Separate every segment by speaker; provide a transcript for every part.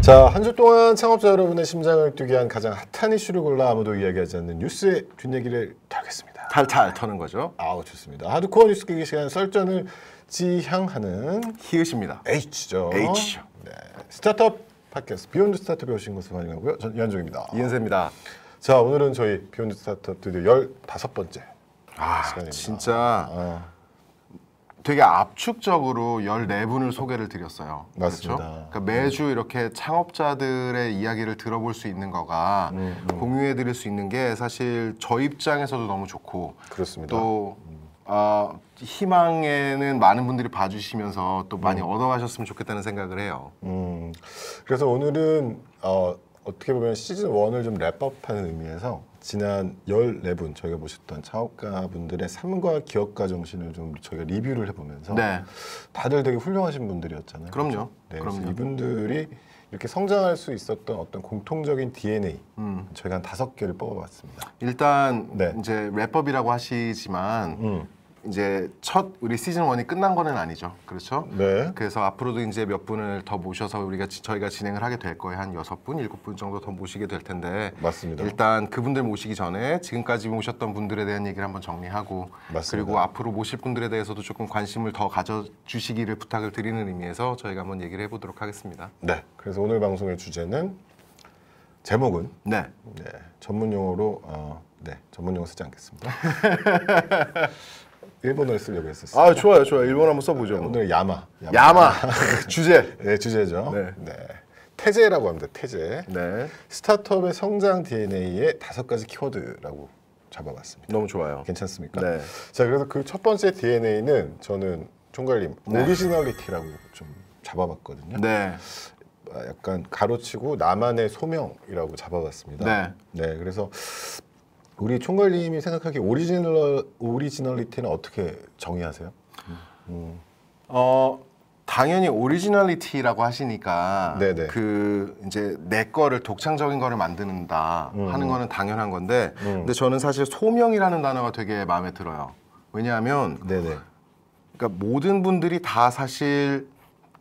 Speaker 1: 자, 한 주 동안 창업자 여러분의 심장을 뛰게 한 가장 핫한 이슈를 골라 아무도 이야기하지 않는 뉴스의 뒷얘기를 털겠습니다.
Speaker 2: 탈탈 터는 거죠.
Speaker 1: 아우, 좋습니다. 하드코어 뉴스 끼기 시간 썰전을 지향하는
Speaker 2: 히읗입니다.
Speaker 1: H죠.
Speaker 2: H죠.
Speaker 1: 네, 스타트업 팟캐스트 비욘드 스타트업에 오신 것을 환영하고요. 전 이한종입니다.
Speaker 2: 이은세입니다.
Speaker 1: 자, 오늘은 저희 비욘드 스타트업 드디어 15번째 시간입니다.
Speaker 2: 진짜 되게 압축적으로 14분을 소개를 드렸어요.
Speaker 1: 맞습니다.
Speaker 2: 그렇죠? 그러니까 매주 이렇게 창업자들의 이야기를 들어볼 수 있는 거가 공유해 드릴 수 있는 게 사실 저 입장에서도 너무 좋고
Speaker 1: 그렇습니다.
Speaker 2: 또 희망에는 많은 분들이 봐주시면서 또 많이 얻어가셨으면 좋겠다는 생각을 해요.
Speaker 1: 그래서 오늘은 어떻게 보면 시즌 1을 좀 랩업하는 의미에서 지난 14분 저희가 모셨던 창업가분들의 삶과 기업가 정신을 좀 저희가 리뷰를 해보면서
Speaker 2: 네.
Speaker 1: 다들 되게 훌륭하신 분들이었잖아요.
Speaker 2: 그럼요.
Speaker 1: 네,
Speaker 2: 그럼요.
Speaker 1: 그래서 이분들이 이렇게 성장할 수 있었던 어떤 공통적인 DNA 저희가 한 5개를 뽑아봤습니다.
Speaker 2: 일단
Speaker 1: 네.
Speaker 2: 이제 랩업이라고 하시지만 이제 첫 우리 시즌 1이 끝난 거는 아니죠. 그렇죠?
Speaker 1: 네.
Speaker 2: 그래서 앞으로도 이제 몇 분을 더 모셔서 저희가 진행을 하게 될 거예요. 한 6분, 7분 정도 더 모시게 될 텐데
Speaker 1: 맞습니다.
Speaker 2: 일단 그분들 모시기 전에 지금까지 모셨던 분들에 대한 얘기를 한번 정리하고
Speaker 1: 맞습니다.
Speaker 2: 그리고 앞으로 모실 분들에 대해서도 조금 관심을 더 가져주시기를 부탁을 드리는 의미에서 저희가 한번 얘기를 해보도록 하겠습니다.
Speaker 1: 네. 그래서 오늘 방송의 주제는 제목은
Speaker 2: 네.
Speaker 1: 네, 전문 용어로 전문 용어 쓰지 않겠습니다. 일본어를 쓰려고 했었어요.
Speaker 2: 아 좋아요, 좋아요. 일본어 한번 써보죠.
Speaker 1: 오늘 야마.
Speaker 2: 주제.
Speaker 1: 네, 주제죠.
Speaker 2: 네.
Speaker 1: 네. 태제라고 합니다. 태제.
Speaker 2: 네.
Speaker 1: 스타트업의 성장 DNA의 5가지 키워드라고 잡아봤습니다.
Speaker 2: 너무 좋아요.
Speaker 1: 괜찮습니까?
Speaker 2: 네.
Speaker 1: 자, 그래서 그 첫 번째 DNA는 저는 총괄님
Speaker 2: 네.
Speaker 1: 오리지널리티라고 좀 잡아봤거든요.
Speaker 2: 네.
Speaker 1: 약간 가로치고 나만의 소명이라고 잡아봤습니다.
Speaker 2: 네.
Speaker 1: 네, 그래서 우리 총괄님이 생각하기에 오리지널리티는 어떻게 정의하세요?
Speaker 2: 당연히 오리지널리티라고 하시니까
Speaker 1: 네네.
Speaker 2: 그 이제 내 거를 독창적인 거를 만드는다 하는 거는 당연한 건데 근데 저는 사실 소명이라는 단어가 되게 마음에 들어요. 왜냐하면
Speaker 1: 네네.
Speaker 2: 그러니까 모든 분들이 다 사실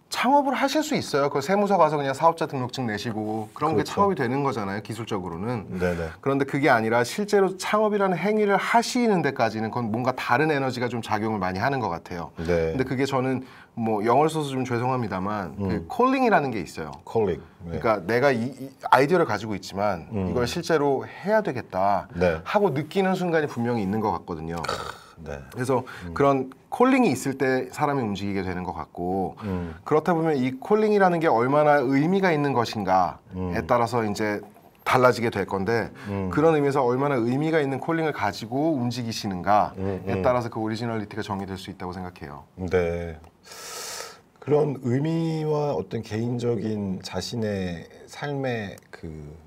Speaker 2: 창업을 하실 수 있어요. 그 세무서 가서 그냥 사업자 등록증 내시고 그런
Speaker 1: 그렇죠.
Speaker 2: 게 창업이 되는 거잖아요. 기술적으로는.
Speaker 1: 네네.
Speaker 2: 그런데 그게 아니라 실제로 창업이라는 행위를 하시는 데까지는 그건 뭔가 다른 에너지가 좀 작용을 많이 하는 것 같아요.
Speaker 1: 네.
Speaker 2: 근데 그게 저는 뭐 영어를 써서 좀 죄송합니다만 그 콜링이라는 게 있어요.
Speaker 1: 콜링. 네.
Speaker 2: 그러니까 내가 이 아이디어를 가지고 있지만 이걸 실제로 해야 되겠다
Speaker 1: 네.
Speaker 2: 하고 느끼는 순간이 분명히 있는 것 같거든요.
Speaker 1: 네.
Speaker 2: 그래서 그런 콜링이 있을 때 사람이 움직이게 되는 것 같고 그렇다 보면 이 콜링이라는 게 얼마나 의미가 있는 것인가에 따라서 이제 달라지게 될 건데 그런 의미에서 얼마나 의미가 있는 콜링을 가지고 움직이시는가에 따라서 그 오리지널리티가 정의될 수 있다고 생각해요.
Speaker 1: 네. 그런 의미와 어떤 개인적인 자신의 삶의 그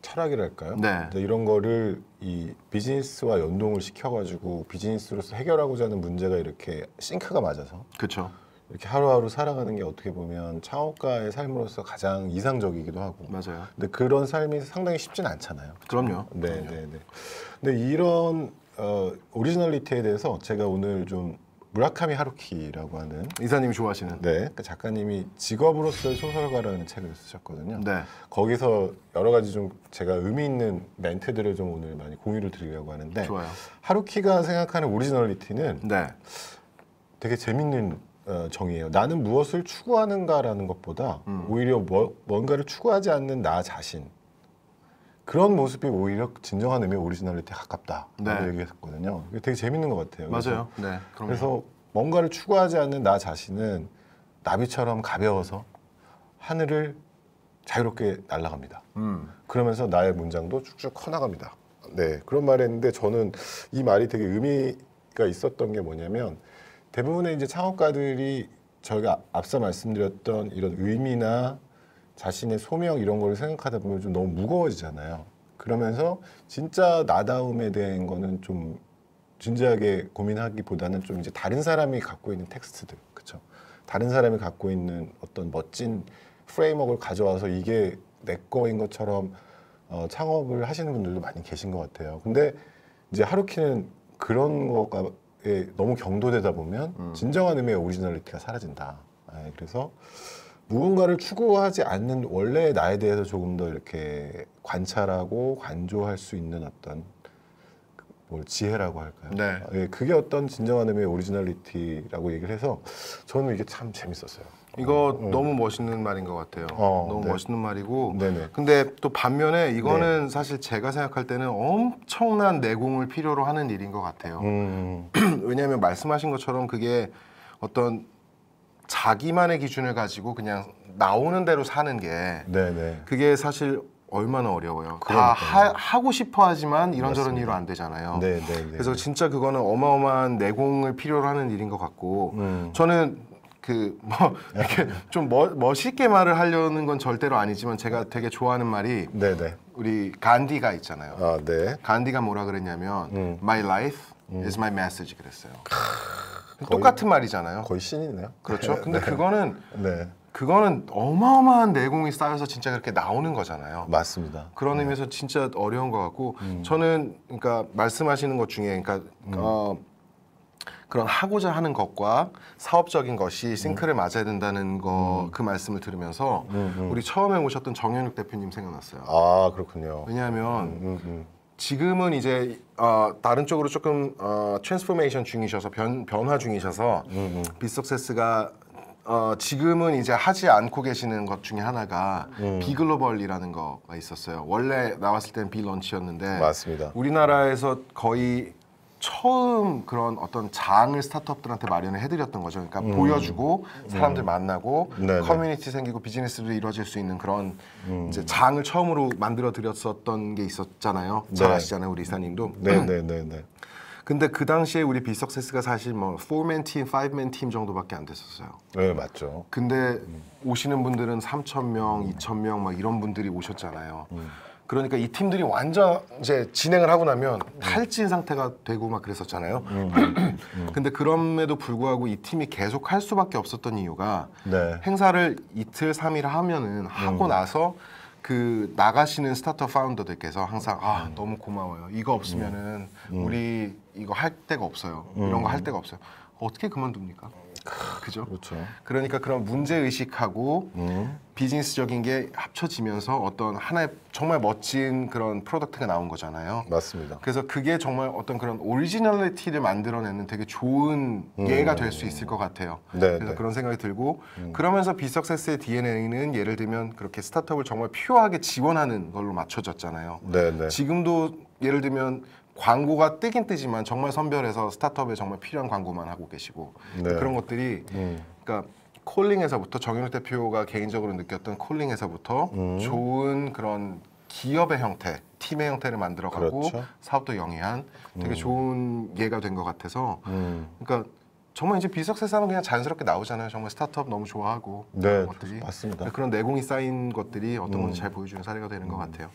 Speaker 1: 철학이랄까요?
Speaker 2: 네.
Speaker 1: 이런 거를 이 비즈니스와 연동을 시켜가지고 비즈니스로서 해결하고자 하는 문제가 이렇게 싱크가 맞아서
Speaker 2: 그렇죠.
Speaker 1: 이렇게 하루하루 살아가는 게 어떻게 보면 창업가의 삶으로서 가장 이상적이기도 하고.
Speaker 2: 맞아요.
Speaker 1: 근데 그런 삶이 상당히 쉽진 않잖아요.
Speaker 2: 그럼요.
Speaker 1: 네,
Speaker 2: 그럼요.
Speaker 1: 네, 네. 근데 이런 오리지널리티에 대해서 제가 오늘 좀 무라카미 하루키라고 하는
Speaker 2: 이사님이 좋아하시는.
Speaker 1: 네, 그 작가님이 직업으로서의 소설가라는 책을 쓰셨거든요.
Speaker 2: 네.
Speaker 1: 거기서 여러 가지 좀 제가 의미 있는 멘트들을 좀 오늘 많이 공유를 드리려고 하는데
Speaker 2: 좋아요.
Speaker 1: 하루키가 생각하는 오리지널리티는
Speaker 2: 네.
Speaker 1: 되게 재밌는 정의예요. 나는 무엇을 추구하는가라는 것보다 오히려 뭔가를 추구하지 않는 나 자신 그런 모습이 오히려 진정한 의미의 오리지널리티에 가깝다라고
Speaker 2: 네.
Speaker 1: 얘기했거든요. 이게 되게 재밌는 것 같아요.
Speaker 2: 맞아요. 네. 그럼요.
Speaker 1: 그래서 뭔가를 추구하지 않는 나 자신은 나비처럼 가벼워서 하늘을 자유롭게 날아갑니다. 그러면서 나의 문장도 쭉쭉 커나갑니다. 네, 그런 말을 했는데 저는 이 말이 되게 의미가 있었던 게 뭐냐면 대부분의 이제 창업가들이 저희가 앞서 말씀드렸던 이런 의미나 자신의 소명 이런 걸 생각하다 보면 좀 너무 무거워지잖아요. 그러면서 진짜 나다움에 대한 거는 좀 진지하게 고민하기보다는 좀 이제 다른 사람이 갖고 있는 텍스트들, 그렇죠? 다른 사람이 갖고 있는 어떤 멋진 프레임워크를 가져와서 이게 내 거인 것처럼 창업을 하시는 분들도 많이 계신 것 같아요. 근데 이제 하루키는 그런 거에 너무 경도되다 보면 진정한 의미의 오리지널리티가 사라진다. 그래서 무언가를 추구하지 않는 원래의 나에 대해서 조금 더 이렇게 관찰하고 관조할 수 있는 어떤 뭘 지혜라고 할까요?
Speaker 2: 네.
Speaker 1: 예, 그게 어떤 진정한 의미의 오리지널리티라고 얘기를 해서 저는 이게 참 재밌었어요.
Speaker 2: 이거 너무 멋있는 말인 것 같아요. 너무
Speaker 1: 네.
Speaker 2: 멋있는 말이고.
Speaker 1: 네네.
Speaker 2: 근데 또 반면에 이거는 사실 제가 생각할 때는 엄청난 내공을 필요로 하는 일인 것 같아요. 왜냐하면 말씀하신 것처럼 그게 어떤 자기만의 기준을 가지고 그냥 나오는 대로 사는 게
Speaker 1: 네네.
Speaker 2: 그게 사실 얼마나 어려워요. 다
Speaker 1: 그러니까요.
Speaker 2: 하고 싶어 하지만 이런저런
Speaker 1: 맞습니다.
Speaker 2: 이유로 안 되잖아요.
Speaker 1: 네네네.
Speaker 2: 그래서 진짜 그거는 어마어마한 내공을 필요로 하는 일인 것 같고 저는 그 뭐 이렇게 좀 멋있게 말을 하려는 건 절대로 아니지만 제가 되게 좋아하는 말이
Speaker 1: 네네.
Speaker 2: 우리 간디가 있잖아요.
Speaker 1: 아 네.
Speaker 2: 간디가 뭐라 그랬냐면 My life is my message 그랬어요.
Speaker 1: 거의-
Speaker 2: 똑같은 말이잖아요.
Speaker 1: 거의 신이네요.
Speaker 2: 그렇죠. 근데
Speaker 1: 네.
Speaker 2: 그거는
Speaker 1: 네.
Speaker 2: 어마어마한 내공이 쌓여서 진짜 그렇게 나오는 거잖아요.
Speaker 1: 맞습니다.
Speaker 2: 그런 의미에서 진짜 어려운 것 같고 저는 그러니까 말씀하시는 것 중에 그러니까 그런 하고자 하는 것과 사업적인 것이 싱크를 맞아야 된다는 거 그 말씀을 들으면서 우리 처음에 오셨던 정현욱 대표님 생각났어요.
Speaker 1: 아 그렇군요.
Speaker 2: 왜냐하면 지금은 이제 다른 쪽으로 조금 트랜스포메이션 중이셔서 변화 중이셔서 빅석세스가 지금은 이제 하지 않고 계시는 것 중에 하나가 비글로벌이라는 거가 있었어요. 원래 나왔을 때는 비런치였는데
Speaker 1: 맞습니다.
Speaker 2: 우리나라에서 거의 처음 그런 어떤 장을 스타트업들한테 마련을 해드렸던 거죠. 그러니까 보여주고 사람들 만나고
Speaker 1: 네네.
Speaker 2: 커뮤니티 생기고 비즈니스도 이루어질 수 있는 그런 이제 장을 처음으로 만들어 드렸었던 게 있었잖아요. 잘
Speaker 1: 네.
Speaker 2: 아시잖아요, 우리 이사님도.
Speaker 1: 네네네네.
Speaker 2: 근데 그 당시에 우리 빅석세스가 사실 뭐 4맨 팀, 5맨 팀 정도밖에 안 됐었어요.
Speaker 1: 네 맞죠.
Speaker 2: 근데 오시는 분들은 3,000명, 2,000명 막 이런 분들이 오셨잖아요. 그러니까 이 팀들이 완전 이제 진행을 하고 나면 탈진 상태가 되고 막 그랬었잖아요. 근데 그럼에도 불구하고 이 팀이 계속 할 수밖에 없었던 이유가
Speaker 1: 네.
Speaker 2: 행사를 이틀, 3일 하면은 하고 나서 그 나가시는 스타트업 파운더들께서 항상 너무 고마워요. 이거 없으면은 우리 이거 할 데가 없어요. 이런 거 할 데가 없어요. 어떻게 그만둡니까? 그죠?
Speaker 1: 그렇죠.
Speaker 2: 그러니까 그런 문제 의식하고 비즈니스적인 게 합쳐지면서 어떤 하나의 정말 멋진 그런 프로덕트가 나온 거잖아요.
Speaker 1: 맞습니다.
Speaker 2: 그래서 그게 정말 어떤 그런 오리지널리티를 만들어내는 되게 좋은 예가 될 수 있을 것 같아요.
Speaker 1: 네,
Speaker 2: 그래서
Speaker 1: 네.
Speaker 2: 그런 생각이 들고 그러면서 비석세스의 DNA는 예를 들면 그렇게 스타트업을 정말 퓨어하게 지원하는 걸로 맞춰졌잖아요.
Speaker 1: 네네.
Speaker 2: 지금도 예를 들면 광고가 뜨긴 뜨지만 정말 선별해서 스타트업에 정말 필요한 광고만 하고 계시고
Speaker 1: 네.
Speaker 2: 그런 것들이 그러니까 콜링에서부터 정현욱 대표가 개인적으로 느꼈던 콜링에서부터 좋은 그런 기업의 형태, 팀의 형태를 만들어가고
Speaker 1: 그렇죠.
Speaker 2: 사업도 영위한 되게 좋은 예가 된 것 같아서 그러니까 정말 이제 비석세스 하면 그냥 자연스럽게 나오잖아요. 정말 스타트업 너무 좋아하고
Speaker 1: 네,
Speaker 2: 그런 것들이
Speaker 1: 맞습니다.
Speaker 2: 그런 내공이 쌓인 것들이 어떤 건지 잘 보여주는 사례가 되는 것 같아요.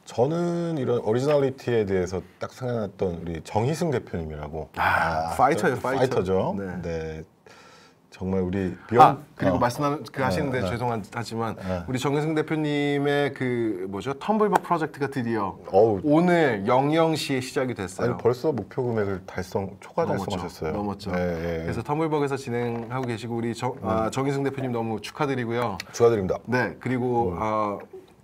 Speaker 1: 저는 이런 오리지널리티에 대해서 딱 생각났던 우리 정희승 대표님이라고.
Speaker 2: 파이터예요, 파이터.
Speaker 1: 파이터죠.
Speaker 2: 네.
Speaker 1: 네. 정말 우리 비용
Speaker 2: 그리고 말씀하는 그 하시는데 죄송하지만 우리 정혜승 대표님의 그 뭐죠 텀블벅 프로젝트가 드디어
Speaker 1: 어우.
Speaker 2: 오늘 00시에 시작이 됐어요.
Speaker 1: 아니, 벌써 목표 금액을 초과 달성하셨어요.
Speaker 2: 넘었죠.
Speaker 1: 네, 네.
Speaker 2: 그래서 텀블벅에서 진행하고 계시고 우리 정희승 대표님 너무 축하드리고요.
Speaker 1: 축하드립니다.
Speaker 2: 네 그리고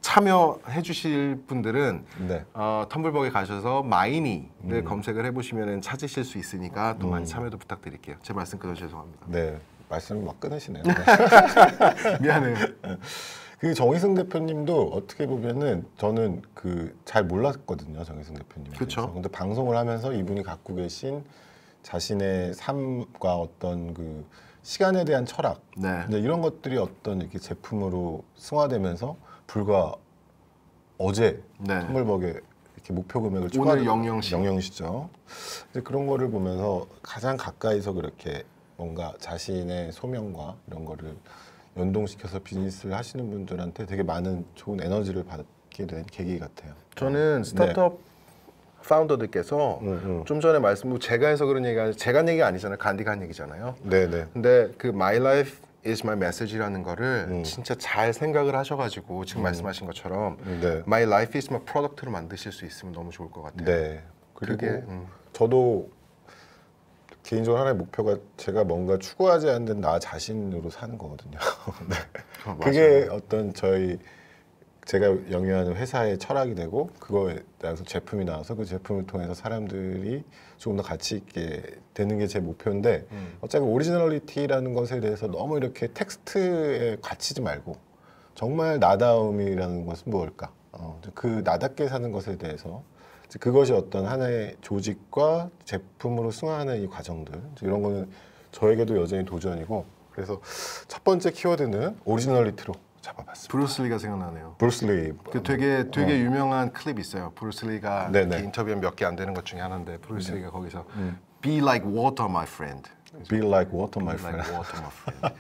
Speaker 2: 참여해 주실 분들은
Speaker 1: 네.
Speaker 2: 텀블벅에 가셔서 마이니를 검색을 해보시면 찾으실 수 있으니까 또 많이 참여도 부탁드릴게요. 제 말씀 끊어 죄송합니다.
Speaker 1: 네. 말씀을 막 끊으시네요.
Speaker 2: 미안해요.
Speaker 1: 그 정희승 대표님도 어떻게 보면은 저는 그 잘 몰랐거든요. 정희승 대표님.
Speaker 2: 그쵸.
Speaker 1: 근데 방송을 하면서 이분이 갖고 계신 자신의 삶과 어떤 그 시간에 대한 철학,
Speaker 2: 네.
Speaker 1: 근데 이런 것들이 어떤 이렇게 제품으로 승화되면서 불과 어제
Speaker 2: 네.
Speaker 1: 텀블벅에 이렇게 목표 금액을
Speaker 2: 오늘 00시.
Speaker 1: 00시죠. 그런 거를 보면서 가장 가까이서 그렇게 뭔가 자신의 소명과 이런 거를 연동시켜서 비즈니스를 하시는 분들한테 되게 많은 좋은 에너지를 받게 된 계기 같아요.
Speaker 2: 저는 스타트업 파운더들께서 좀 전에 제가 해서 그런 얘기가 아니라 제가 한 얘기가 아니잖아요. 간디가 한 얘기잖아요.
Speaker 1: 네네.
Speaker 2: 근데 그 My Life is my message라는 거를 진짜 잘 생각을 하셔가지고 지금 말씀하신 것처럼
Speaker 1: 네.
Speaker 2: My Life is my product를 만드실 수 있으면 너무 좋을 것 같아요.
Speaker 1: 네. 그리고
Speaker 2: 그게,
Speaker 1: 저도 개인적으로 하나의 목표가 제가 뭔가 추구하지 않는 나 자신으로 사는 거거든요. 네. 그게 어떤 제가 영위하는 회사의 철학이 되고 그거에 따라서 제품이 나와서 그 제품을 통해서 사람들이 조금 더 가치 있게 되는 게 제 목표인데 어차피 오리지널리티라는 것에 대해서 너무 이렇게 텍스트에 갇히지 말고 정말 나다움이라는 것은 무엇일까? 그 나답게 사는 것에 대해서 그것이 어떤 하나의 조직과 제품으로 승화하는 이 과정들 이런 거는 저에게도 여전히 도전이고 그래서 첫 번째 키워드는 오리지널리티로 잡아봤습니다.
Speaker 2: 브루스 리가 생각나네요.
Speaker 1: 브루스 리.
Speaker 2: 그 되게 유명한 클립 있어요. 브루스 리가
Speaker 1: 네네.
Speaker 2: 인터뷰 몇 개 안 되는 것 중에 하나인데 브루스 리가 거기서 Be like water, my friend.
Speaker 1: Be like water, my
Speaker 2: Be
Speaker 1: friend.
Speaker 2: like water, my friend.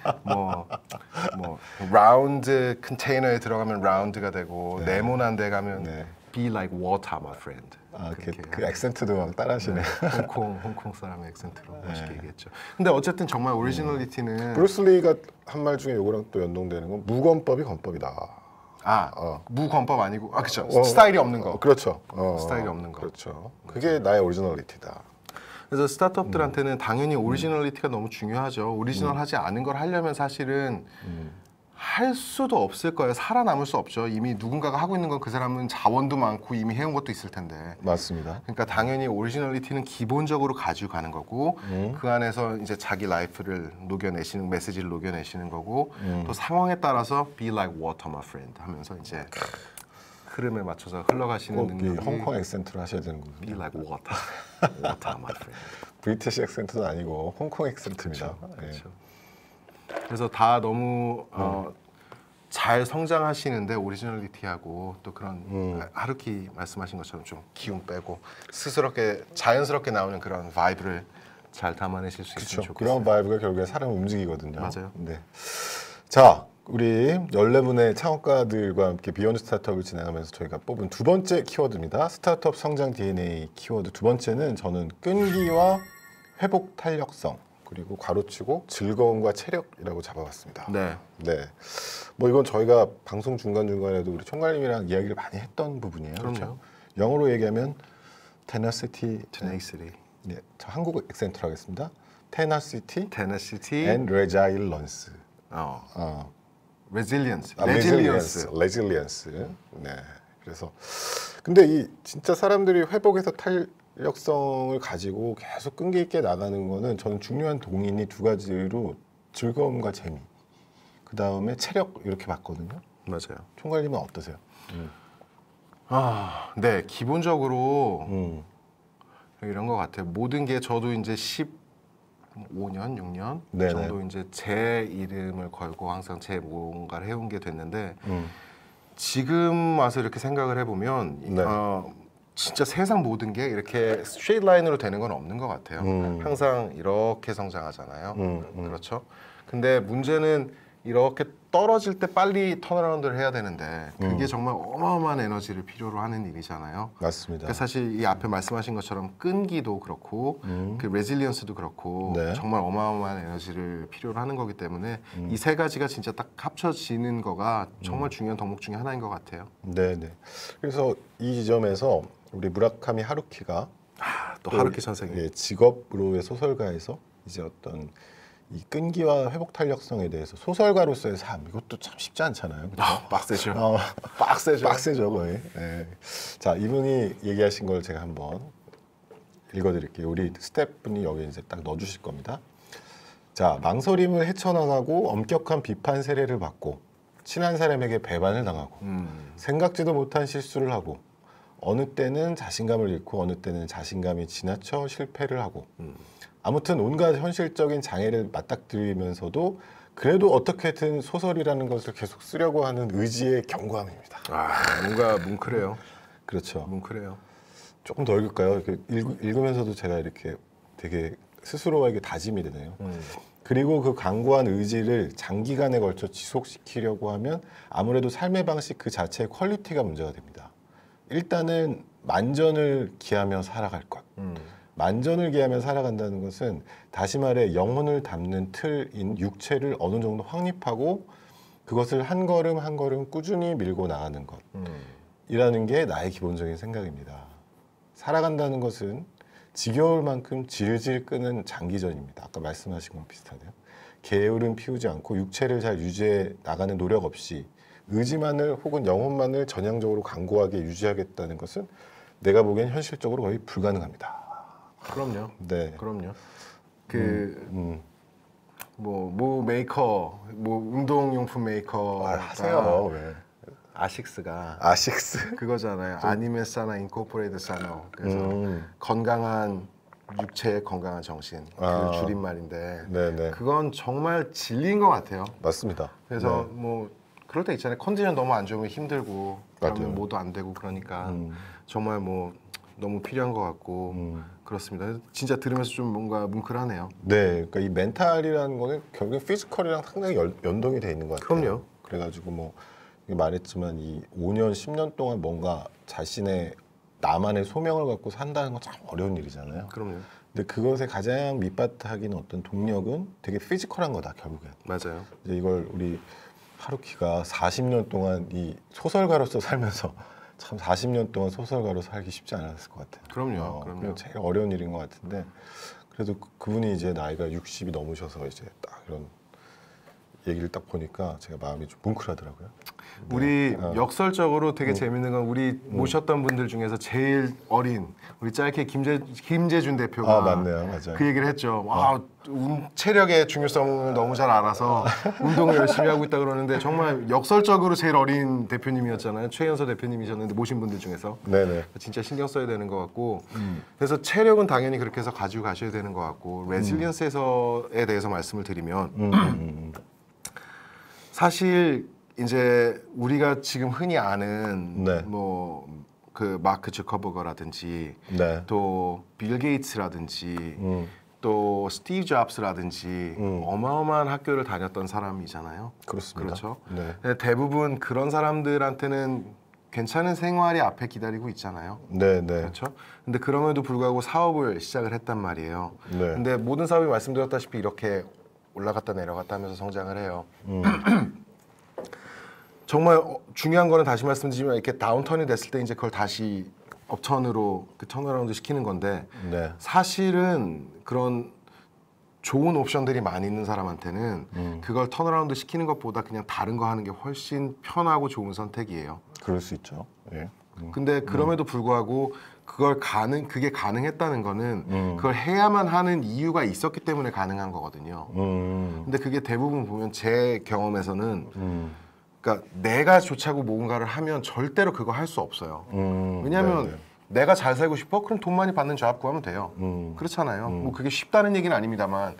Speaker 2: 뭐 라운드 컨테이너에 들어가면 라운드가 되고 네모난 데 가면
Speaker 1: 네.
Speaker 2: Be like water, my friend.
Speaker 1: 그 액센트도 막 따라하시네.
Speaker 2: 홍콩 사람의 액센트로 멋있게 얘기했죠. 근데 어쨌든 정말 오리지널리티는
Speaker 1: 브루스 리가 한 말 중에 요거랑 또 연동되는 건 무권법이 권법이다.
Speaker 2: 무권법 아니고 그렇죠. 스타일이 없는 거.
Speaker 1: 그렇죠.
Speaker 2: 스타일이 없는 거.
Speaker 1: 그렇죠. 그게 나의 오리지널리티다.
Speaker 2: 그래서 스타트업들한테는 당연히 오리지널리티가 너무 중요하죠. 오리지널하지 않은 걸 하려면 사실은 할 수도 없을 거예요. 살아남을 수 없죠. 이미 누군가가 하고 있는 건 그 사람은 자원도 많고 이미 해온 것도 있을 텐데.
Speaker 1: 맞습니다.
Speaker 2: 그러니까 당연히 오리지널리티는 기본적으로 가지고 가는 거고 그 안에서 이제 자기 라이프를 녹여내시는 메시지를 녹여내시는 거고 또 상황에 따라서 be like water, my friend 하면서 이제 흐름에 맞춰서 흘러가시는 능력이
Speaker 1: 홍콩 액센트로 하셔야 되는 거군요.
Speaker 2: be like water, water, my friend.
Speaker 1: 브리티시 액센트도 아니고 홍콩 액센트입니다.
Speaker 2: 그렇죠. 그래서 다 너무 잘 성장하시는데 오리지널리티하고 또 그런 하루키 말씀하신 것처럼 좀 기운 빼고 스스럽게 자연스럽게 나오는 그런 바이브를 잘 담아내실 수 있으면 좋겠어요.
Speaker 1: 그런 바이브가 결국에 사람을 움직이거든요.
Speaker 2: 맞아요.
Speaker 1: 네. 자, 우리 14분의 창업가들과 함께 비욘드 스타트업을 진행하면서 저희가 뽑은 두 번째 키워드입니다. 스타트업 성장 DNA 키워드 두 번째는 저는 끈기와 회복 탄력성 그리고 괄호치고 즐거움과 체력이라고 잡아봤습니다.
Speaker 2: 네.
Speaker 1: 네. 뭐 이건 저희가 방송 중간중간에도 우리 총괄님이랑 이야기를 많이 했던 부분이에요. 그렇죠? 영어로 얘기하면 tenacity. 네, 저 한국 액센트로 하겠습니다. tenacity and resilience. resilience. 네. 그래서 근데 이 진짜 사람들이 회복에서 탄력성을 가지고 계속 끈기 있게 나가는 거는 저는 중요한 동인이 두 가지로 즐거움과 재미. 그 다음에 체력 이렇게 봤거든요.
Speaker 2: 맞아요.
Speaker 1: 총괄님은 어떠세요?
Speaker 2: 네, 기본적으로 이런 것 같아요. 모든 게 저도 이제 15년, 6년
Speaker 1: 네네.
Speaker 2: 정도 이제 제 이름을 걸고 항상 제 뭔가를 해온 게 됐는데 지금 와서 이렇게 생각을 해보면
Speaker 1: 네.
Speaker 2: 진짜 세상 모든 게 이렇게 스트레이트 라인으로 되는 건 없는 것 같아요. 항상 이렇게 성장하잖아요. 그렇죠? 근데 문제는 이렇게 떨어질 때 빨리 턴어라운드를 해야 되는데 그게 정말 어마어마한 에너지를 필요로 하는 일이잖아요.
Speaker 1: 맞습니다.
Speaker 2: 그러니까 사실 이 앞에 말씀하신 것처럼 끈기도 그렇고 그 레질리언스도 그렇고
Speaker 1: 네.
Speaker 2: 정말 어마어마한 에너지를 필요로 하는 거기 때문에 이 세 가지가 진짜 딱 합쳐지는 거가 정말 중요한 덕목 중에 하나인 것 같아요.
Speaker 1: 네네. 그래서 이 지점에서 우리 무라카미 하루키가
Speaker 2: 또 하루키 선생님.
Speaker 1: 예, 직업으로의 소설가에서 이제 어떤 이 끈기와 회복 탄력성에 대해서 소설가로서의 삶 이것도 참 쉽지 않잖아요.
Speaker 2: 빡세죠.
Speaker 1: 빡세죠 거의. 네. 자 이분이 얘기하신 걸 제가 한번 읽어드릴게요. 우리 스태프분이 여기 이제 딱 넣어주실 겁니다. 자 망설임을 헤쳐나가고 엄격한 비판 세례를 받고 친한 사람에게 배반을 당하고 생각지도 못한 실수를 하고 어느 때는 자신감을 잃고 어느 때는 자신감이 지나쳐 실패를 하고 아무튼 온갖 현실적인 장애를 맞닥뜨리면서도 그래도 어떻게든 소설이라는 것을 계속 쓰려고 하는 의지의 견고함입니다.
Speaker 2: 뭔가 뭉클해요.
Speaker 1: 그렇죠.
Speaker 2: 뭉클해요.
Speaker 1: 조금 더 읽을까요? 이렇게 읽으면서도 제가 이렇게 되게 스스로에게 다짐이 되네요. 그리고 그 강고한 의지를 장기간에 걸쳐 지속시키려고 하면 아무래도 삶의 방식 그 자체의 퀄리티가 문제가 됩니다. 일단은 만전을 기하며 살아갈 것. 만전을 기하며 살아간다는 것은 다시 말해 영혼을 담는 틀인 육체를 어느 정도 확립하고 그것을 한 걸음 한 걸음 꾸준히 밀고 나가는 것이라는 게 나의 기본적인 생각입니다. 살아간다는 것은 지겨울 만큼 질질 끄는 장기전입니다. 아까 말씀하신 건 비슷하네요. 게으름 피우지 않고 육체를 잘 유지해 나가는 노력 없이 의지만을 혹은 영혼만을 전향적으로 강고하게 유지하겠다는 것은 내가 보기엔 현실적으로 거의 불가능합니다.
Speaker 2: 그럼요.
Speaker 1: 네.
Speaker 2: 그럼요. 뭐 메이커, 뭐 운동용품 메이커
Speaker 1: 하세요. 왜?
Speaker 2: 아식스가
Speaker 1: 아식스.
Speaker 2: 그거잖아요. 아니메사나 인코포레이드 사노. 그래서 건강한 육체, 건강한 정신 그 줄임말인데
Speaker 1: 네네.
Speaker 2: 그건 정말 진리인 것 같아요.
Speaker 1: 맞습니다.
Speaker 2: 그래서 뭐 그럴 때 있잖아요. 컨디션 너무 안 좋으면 힘들고 그러면
Speaker 1: 맞아요.
Speaker 2: 뭐도 안 되고 그러니까 정말 뭐 너무 필요한 것 같고 그렇습니다. 진짜 들으면서 좀 뭔가 뭉클하네요.
Speaker 1: 네, 그러니까 이 멘탈이라는 거는 결국에 피지컬이랑 상당히 연동이 돼 있는 것 같아요.
Speaker 2: 그럼요.
Speaker 1: 그래가지고 뭐 말했지만 이 5년, 10년 동안 뭔가 자신의 나만의 소명을 갖고 산다는 건 참 어려운 일이잖아요.
Speaker 2: 그럼요.
Speaker 1: 근데 그것의 가장 밑바탕인 어떤 동력은 되게 피지컬한 거다 결국엔.
Speaker 2: 맞아요.
Speaker 1: 이제 이걸 우리 하루키가 40년 동안 이 소설가로서 살면서 참 40년 동안 소설가로 살기 쉽지 않았을 것 같아요.
Speaker 2: 그럼요. 그럼요.
Speaker 1: 제일 어려운 일인 것 같은데 그래도 그분이 이제 나이가 60이 넘으셔서 이제 딱 이런 얘기를 딱 보니까 제가 마음이 좀 뭉클하더라고요.
Speaker 2: 우리 역설적으로 되게 재밌는 건 우리 모셨던 분들 중에서 제일 어린 우리 짧게 김재준 대표가
Speaker 1: 맞네요, 맞아요.
Speaker 2: 그 얘기를 했죠. 체력의 중요성을 너무 잘 알아서 운동을 열심히 하고 있다 그러는데 정말 역설적으로 제일 어린 대표님이었잖아요. 최연소 대표님이셨는데 모신 분들 중에서
Speaker 1: 네네.
Speaker 2: 진짜 신경 써야 되는 것 같고 그래서 체력은 당연히 그렇게 해서 가지고 가셔야 되는 것 같고 레질리언스에 대해서 말씀을 드리면 사실 이제 우리가 지금 흔히 아는
Speaker 1: 네.
Speaker 2: 뭐 그 마크 주커버거라든지
Speaker 1: 네.
Speaker 2: 또 빌 게이츠라든지 또 스티브 잡스라든지 어마어마한 학교를 다녔던 사람이잖아요.
Speaker 1: 그렇습니다.
Speaker 2: 그렇죠.
Speaker 1: 네.
Speaker 2: 근데 대부분 그런 사람들한테는 괜찮은 생활이 앞에 기다리고 있잖아요.
Speaker 1: 네, 네.
Speaker 2: 그렇죠. 근데 그럼에도 불구하고 사업을 시작을 했단 말이에요.
Speaker 1: 네.
Speaker 2: 근데 모든 사업이 말씀드렸다시피 이렇게 올라갔다 내려갔다 하면서 성장을 해요. 정말 중요한 거는 다시 말씀드리지만 이렇게 다운턴이 됐을 때 이제 그걸 다시 업턴으로 그 턴어라운드 시키는 건데
Speaker 1: 네.
Speaker 2: 사실은 그런 좋은 옵션들이 많이 있는 사람한테는 그걸 턴어라운드 시키는 것보다 그냥 다른 거 하는 게 훨씬 편하고 좋은 선택이에요.
Speaker 1: 그럴 수 있죠. 예.
Speaker 2: 근데 그럼에도 불구하고 그게 가능했다는 거는 그걸 해야만 하는 이유가 있었기 때문에 가능한 거거든요. 근데 그게 대부분 보면 제 경험에서는 그러니까 내가 좋자고 뭔가를 하면 절대로 그거 할 수 없어요. 왜냐하면
Speaker 1: 네네.
Speaker 2: 내가 잘 살고 싶어? 그럼 돈 많이 받는 잡 구하면 돼요. 그렇잖아요. 뭐 그게 쉽다는 얘기는 아닙니다만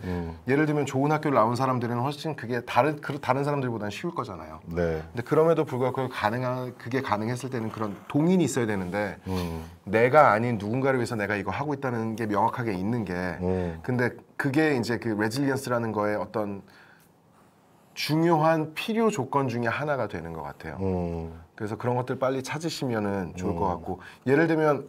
Speaker 2: 예를 들면 좋은 학교를 나온 사람들은 훨씬 그게 다른 사람들보다는 쉬울 거잖아요.
Speaker 1: 네.
Speaker 2: 근데 그럼에도 불구하고 그게 가능했을 때는 그런 동인이 있어야 되는데 내가 아닌 누군가를 위해서 내가 이거 하고 있다는 게 명확하게 있는 게 근데 그게 이제 그 레질리언스라는 거에 어떤 중요한 필요 조건 중에 하나가 되는 것 같아요. 그래서 그런 것들 빨리 찾으시면은 좋을 것 같고 예를 들면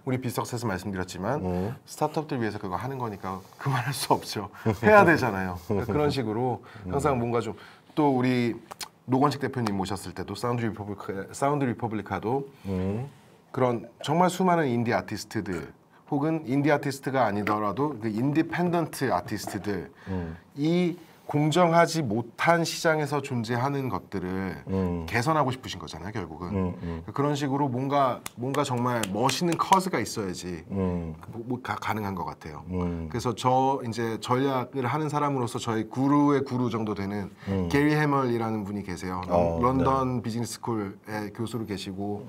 Speaker 2: 우리 비석셋에서 말씀드렸지만 스타트업들 위해서 그거 하는 거니까 그만할 수 없죠. 해야 되잖아요. 그러니까 그런 식으로 항상 뭔가 좀 또 우리 노건식 대표님 모셨을 때도 사운드 리퍼블리카도 그런 정말 수많은 인디 아티스트들 혹은 인디 아티스트가 아니더라도 그 인디펜던트 아티스트들 이 공정하지 못한 시장에서 존재하는 것들을 개선하고 싶으신 거잖아요, 결국은. 그런 식으로 뭔가 정말 멋있는 커즈가 있어야지 가능한 것 같아요. 그래서 이제 전략을 하는 사람으로서 저희 구루의 구루 정도 되는 게리 해멀이라는 분이 계세요. 런던 비즈니스 스쿨의 교수로 계시고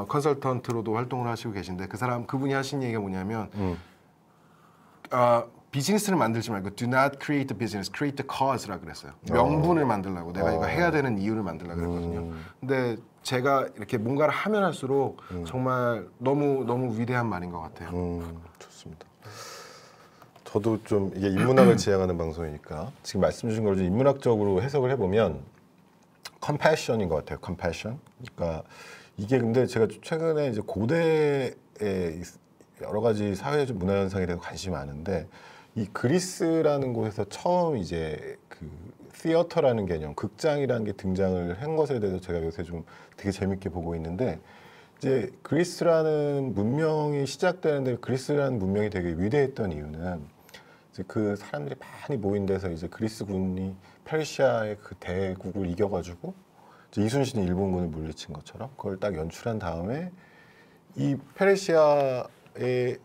Speaker 2: 컨설턴트로도 활동을 하시고 계신데 그분이 하신 얘기가 뭐냐면 비즈니스를 만들지 말고 do not create the business, create the cause라 그랬어요. 명분을 만들라고 내가 이거 해야 되는 이유를 만들라고 그랬거든요. 근데 제가 이렇게 뭔가를 하면 할수록 정말 너무 위대한 말인 것 같아요.
Speaker 1: 좋습니다. 저도 좀 이게 인문학을 지향하는 방송이니까 지금 말씀 주신 걸 좀 인문학적으로 해석을 해보면 컴패션인 것 같아요. 컴패션. 그러니까 이게 근데 제가 최근에 이제 고대에 여러 가지 사회적 문화 현상에 대해서 관심이 많은데 이 그리스라는 곳에서 처음 이제 그 시어터라는 개념, 극장이라는 게 등장을 한 것에 대해서 제가 요새 좀 되게 재밌게 보고 있는데 이제 그리스라는 문명이 시작되는데 그리스라는 문명이 되게 위대했던 이유는 이제 그 사람들이 많이 모인 데서 이제 그리스군이 페르시아의 그 대국을 이겨가지고 이제 이순신이 일본군을 물리친 것처럼 그걸 딱 연출한 다음에 이 페르시아의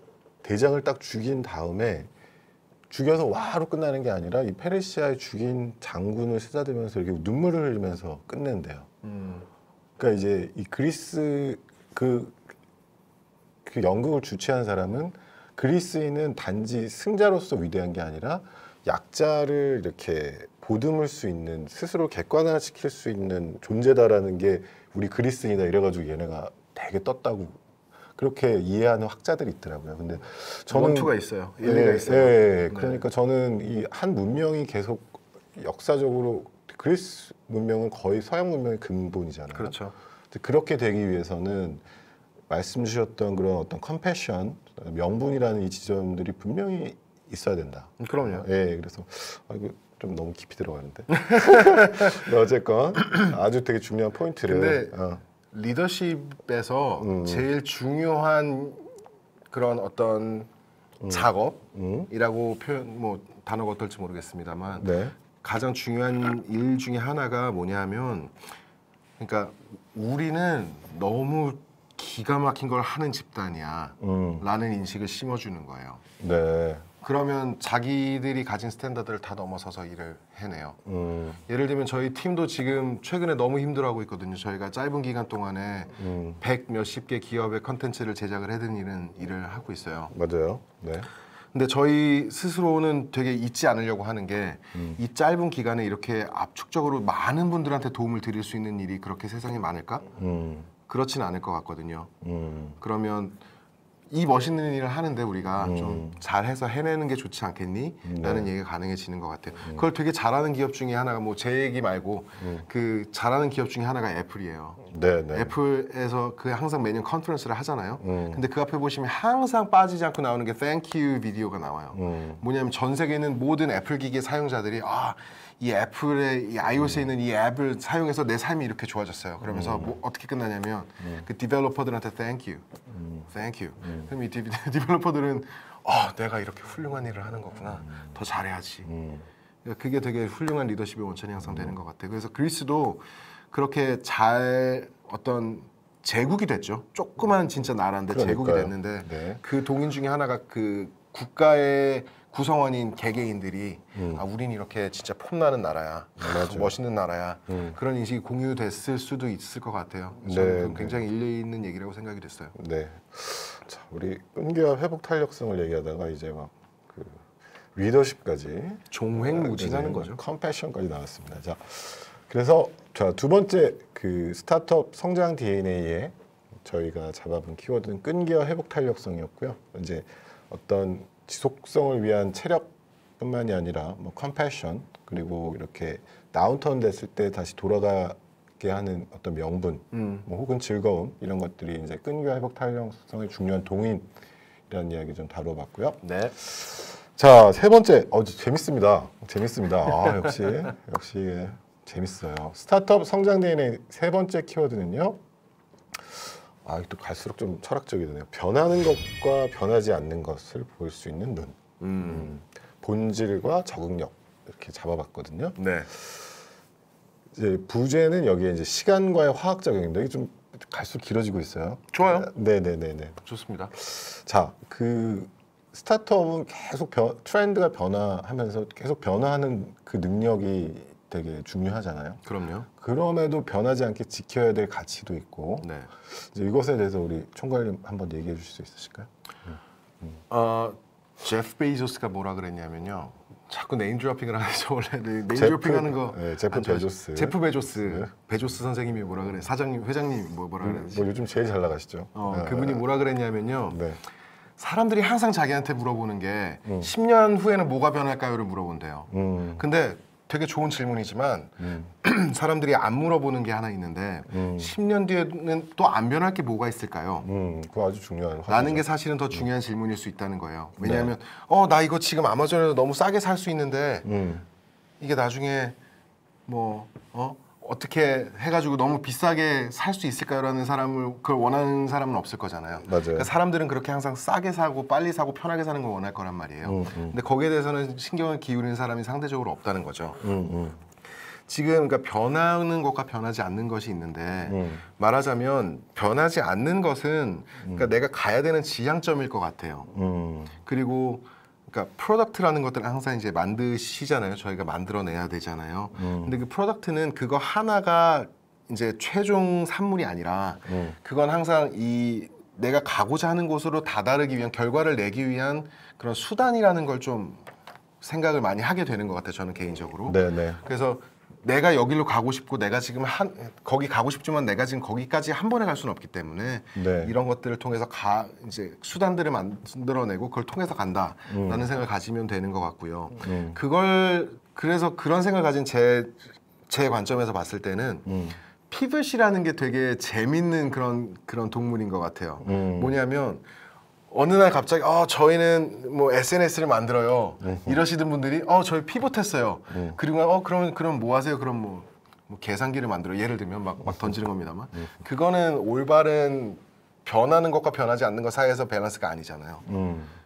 Speaker 1: 대장을 딱 죽인 다음에 죽여서 와로 끝나는 게 아니라 이 페르시아에 죽인 장군을 쓰다듬으면서 이렇게 눈물을 흘리면서 끝낸대요. 그러니까 이제 이 그리스 그 연극을 주최한 사람은 그리스인은 단지 승자로서 위대한 게 아니라 약자를 이렇게 보듬을 수 있는 스스로 객관화시킬 수 있는 존재다라는 게 우리 그리스인이다 이래가지고 얘네가 되게 떴다고 그렇게 이해하는 학자들이 있더라고요. 근데 저는
Speaker 2: 원투가 있어요. 일리가 있어요.
Speaker 1: 네. 그러니까 저는 이 한 문명이 계속 역사적으로 그리스 문명은 거의 서양 문명의 근본이잖아요.
Speaker 2: 그렇죠.
Speaker 1: 그렇게 되기 위해서는 말씀 주셨던 그런 어떤 컴패션, 명분이라는 이 지점들이 분명히 있어야 된다.
Speaker 2: 그럼요.
Speaker 1: 예, 그래서 이거 좀 너무 깊이 들어가는데. 어쨌건 아주 되게 중요한 포인트를.
Speaker 2: 근데 리더십에서 제일 중요한 그런 어떤 작업이라고 표현 뭐 단어가 어떨지 모르겠습니다만
Speaker 1: 네.
Speaker 2: 가장 중요한 일 중에 하나가 뭐냐면 그러니까 우리는 너무 기가 막힌 걸 하는 집단이야 라는 인식을 심어주는 거예요.
Speaker 1: 네.
Speaker 2: 그러면 자기들이 가진 스탠다드를 다 넘어서서 일을 해내요. 예를 들면 저희 팀도 지금 최근에 너무 힘들어하고 있거든요. 저희가 짧은 기간 동안에 100 몇십 개 기업의 컨텐츠를 제작을 해드리는 일을 하고 있어요.
Speaker 1: 맞아요. 네.
Speaker 2: 근데 저희 스스로는 되게 잊지 않으려고 하는 게 이 짧은 기간에 이렇게 압축적으로 많은 분들한테 도움을 드릴 수 있는 일이 그렇게 세상에 많을까? 그렇진 않을 것 같거든요. 그러면 이 멋있는 일을 하는데 우리가 좀 잘해서 해내는 게 좋지 않겠니? 라는 얘기가 가능해지는 것 같아요. 그걸 되게 잘하는 기업 중에 하나가 뭐 제 얘기 말고 그 잘하는 기업 중에 하나가 애플이에요.
Speaker 1: 네, 네.
Speaker 2: 애플에서 그 항상 매년 컨퍼런스를 하잖아요. 근데 그 앞에 보시면 항상 빠지지 않고 나오는 게 Thank you 비디오가 나와요. 뭐냐면 전 세계에 있는 모든 애플 기기 사용자들이 이 애플의 이 iOS에 있는 이 앱을 사용해서 내 삶이 이렇게 좋아졌어요. 그러면서 뭐 어떻게 끝나냐면 그 디벨로퍼들한테 Thank you, Thank you. 그럼 이 디벨로퍼들은 내가 이렇게 훌륭한 일을 하는 거구나. 더 잘해야지. 그게 되게 훌륭한 리더십의 원천이 형성되는 것 같아요. 그래서 그리스도 그렇게 잘 어떤 제국이 됐죠. 조그만 진짜 나라인데
Speaker 1: 그러니까요.
Speaker 2: 제국이 됐는데
Speaker 1: 네.
Speaker 2: 그 동인 중에 하나가 그 국가의 구성원인 개개인들이 우린 이렇게 진짜 폼나는 나라야.
Speaker 1: 맞아요.
Speaker 2: 멋있는 나라야. 그런 인식이 공유됐을 수도 있을 것 같아요. 저는
Speaker 1: 네,
Speaker 2: 그건 굉장히 일리 있는 얘기라고 생각이 됐어요.
Speaker 1: 네. 자, 우리 끈기와 회복 탄력성을 얘기하다가 이제 막 그 리더십까지
Speaker 2: 종횡무진하는 거죠.
Speaker 1: 컴패션까지 나왔습니다. 자, 그래서 두 번째 그 스타트업 성장 DNA에 저희가 잡아본 키워드는 끈기와 회복 탄력성이었고요. 이제 어떤 지속성을 위한 체력뿐만이 아니라 뭐 컴패션 그리고 이렇게 다운턴 됐을 때 다시 돌아가게 하는 어떤 명분, 뭐 혹은 즐거움 이런 것들이 이제 끈기와 회복 탄력성의 중요한 동인이라는 이야기 좀 다뤄봤고요.
Speaker 2: 네.
Speaker 1: 자, 세 번째, 재밌습니다. 역시 재밌어요. 스타트업 성장 DNA 세 번째 키워드는요. 또 갈수록 좀 철학적이네요. 변하는 것과 변하지 않는 것을 볼 수 있는 눈. 본질과 적응력 이렇게 잡아봤거든요.
Speaker 2: 네.
Speaker 1: 이제 부제는 여기에 이제 시간과의 화학 적용인데 이게 좀 갈수록 길어지고 있어요.
Speaker 2: 좋아요.
Speaker 1: 네네네네.
Speaker 2: 좋습니다.
Speaker 1: 자, 그 스타트업은 계속 트렌드가 변화하면서 계속 변화하는 그 능력이 되게 중요하잖아요.
Speaker 2: 그럼요.
Speaker 1: 그럼에도 변하지 않게 지켜야 될 가치도 있고
Speaker 2: 네.
Speaker 1: 이제 이것에 대해서 우리 총괄님 한번 얘기해 주실 수 있으실까요?
Speaker 2: 제프 베이조스가 뭐라 그랬냐면요. 자꾸 네임 드로핑을 하죠. 원래 네임 드로핑하는 거.
Speaker 1: 네, 제프 베조스.
Speaker 2: 제프 베조스.
Speaker 1: 네.
Speaker 2: 베조스 선생님이 뭐라 그래? 사장님, 회장님 뭐라 그랬지?
Speaker 1: 뭐 요즘 제일 잘 나가시죠.
Speaker 2: 그분이 뭐라 그랬냐면요.
Speaker 1: 네.
Speaker 2: 사람들이 항상 자기한테 물어보는 게 10년 후에는 뭐가 변할까요를 물어본대요. 근데 되게 좋은 질문이지만 사람들이 안 물어보는 게 하나 있는데 10년 뒤에는 또 안 변할 게 뭐가 있을까요?
Speaker 1: 그거 아주 중요한
Speaker 2: 라는 게 사실은 더 중요한 질문일 수 있다는 거예요. 왜냐하면 나 이거 지금 아마존에서 너무 싸게 살 수 있는데 이게 나중에 뭐 어떻게 해가지고 너무 비싸게 살 수 있을까요라는 사람을 그걸 원하는 사람은 없을 거잖아요.
Speaker 1: 맞아요.
Speaker 2: 그러니까 사람들은 그렇게 항상 싸게 사고 빨리 사고 편하게 사는 걸 원할 거란 말이에요. 근데 거기에 대해서는 신경을 기울이는 사람이 상대적으로 없다는 거죠. 지금 그러니까 변하는 것과 변하지 않는 것이 있는데 말하자면 변하지 않는 것은 그러니까 내가 가야 되는 지향점일 것 같아요. 그리고 그러니까 프로덕트라는 것들을 항상 이제 만드시잖아요. 저희가 만들어내야 되잖아요. 근데 그 프로덕트는 그거 하나가 이제 최종 산물이 아니라 그건 항상 이 내가 가고자 하는 곳으로 다다르기 위한 결과를 내기 위한 그런 수단이라는 걸 좀 생각을 많이 하게 되는 것 같아요. 저는 개인적으로.
Speaker 1: 네네.
Speaker 2: 그래서 내가 여기로 가고 싶고 내가 지금 거기 가고 싶지만 내가 지금 거기까지 한 번에 갈 수는 없기 때문에
Speaker 1: 네.
Speaker 2: 이런 것들을 통해서 이제 수단들을 만들어내고 그걸 통해서 간다라는 생각을 가지면 되는 것 같고요. 그래서 그런 생각을 가진 제 관점에서 봤을 때는 피벗이라는 게 되게 재밌는 그런 동물인 것 같아요. 뭐냐면 어느 날 갑자기 저희는 뭐 SNS를 만들어요. 이러시던 분들이 저희 피벗했어요. 그리고 그럼 뭐 하세요? 그럼 뭐 계산기를 만들어. 예를 들면 막 던지는 겁니다만. 그거는 올바른 변하는 것과 변하지 않는 것 사이에서 밸런스가 아니잖아요.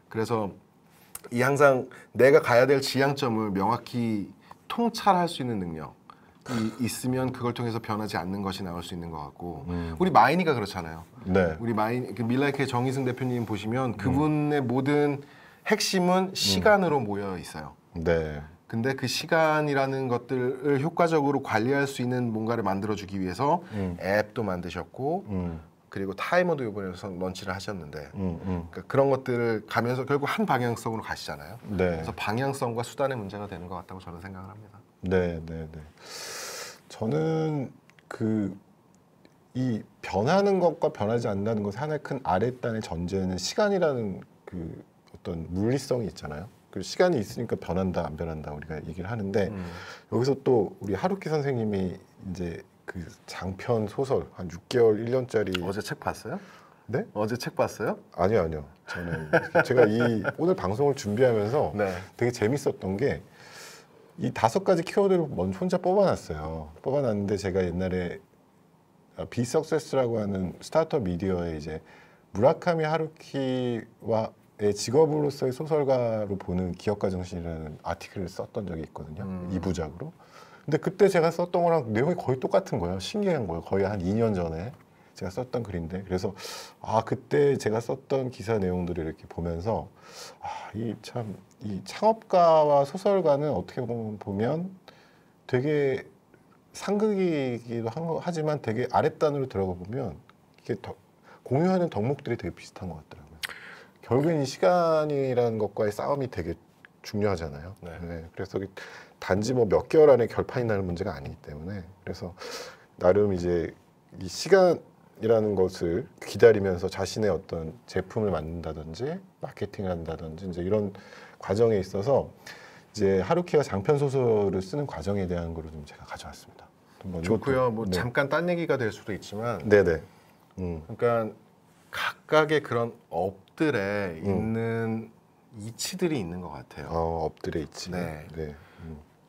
Speaker 2: 그래서 항상 내가 가야 될 지향점을 명확히 통찰할 수 있는 능력. 있으면 그걸 통해서 변하지 않는 것이 나올 수 있는 것 같고 우리 마이니가 그렇잖아요.
Speaker 1: 네.
Speaker 2: 우리 밀라이크의 정희승 대표님 보시면 그분의 모든 핵심은 시간으로 모여 있어요.
Speaker 1: 네.
Speaker 2: 근데 그 시간이라는 것들을 효과적으로 관리할 수 있는 뭔가를 만들어주기 위해서 앱도 만드셨고 그리고 타이머도 이번에 런치를 하셨는데 그러니까 그런 것들을 가면서 결국 한 방향성으로 가시잖아요.
Speaker 1: 네.
Speaker 2: 그래서 방향성과 수단의 문제가 되는 것 같다고 저는 생각을 합니다.
Speaker 1: 네, 네, 네. 저는 이 변하는 것과 변하지 않는다는 것의 하나의 큰 아랫단의 전제는 시간이라는 그 어떤 물리성이 있잖아요. 그 시간이 있으니까 변한다, 안 변한다 우리가 얘기를 하는데 여기서 또 우리 하루키 선생님이 이제 그 장편 소설 한 6개월, 1년짜리
Speaker 2: 어제 책 봤어요?
Speaker 1: 네?
Speaker 2: 어제 책 봤어요?
Speaker 1: 아니요. 저는 제가 오늘 방송을 준비하면서
Speaker 2: 네.
Speaker 1: 되게 재밌었던 게 이 5가지 키워드를 먼저 혼자 뽑아놨어요. 뽑아놨는데 제가 옛날에 비석세스라고 하는 스타트업 미디어에 이제 무라카미 하루키와의 직업으로서의 소설가로 보는 기업가 정신이라는 아티클을 썼던 적이 있거든요. 2부작으로. 근데 그때 제가 썼던 거랑 내용이 거의 똑같은 거예요. 신기한 거예요. 거의 한 2년 전에 제가 썼던 글인데 그래서 그때 제가 썼던 기사 내용들을 이렇게 보면서 이 창업가와 소설가는 어떻게 보면 되게 상극이기도 하지만 되게 아랫단으로 들어가 보면 이게 공유하는 덕목들이 되게 비슷한 것 같더라고요. 결국엔 이 시간이라는 것과의 싸움이 되게 중요하잖아요.
Speaker 2: 네.
Speaker 1: 네, 그래서 단지 뭐 몇 개월 안에 결판이 나는 문제가 아니기 때문에 그래서 나름 이제 이 시간이라는 것을 기다리면서 자신의 어떤 제품을 만든다든지 마케팅을 한다든지 이제 이런 과정에 있어서 이제 하루키가 장편 소설을 쓰는 과정에 대한 거를 좀 제가 가져왔습니다.
Speaker 2: 좋고요. 뭐
Speaker 1: 네.
Speaker 2: 잠깐 딴 얘기가 될 수도 있지만,
Speaker 1: 네네.
Speaker 2: 그러니까 각각의 그런 업들에 있는 이치들이 있는 것 같아요.
Speaker 1: 업들의 이치.
Speaker 2: 네.
Speaker 1: 네.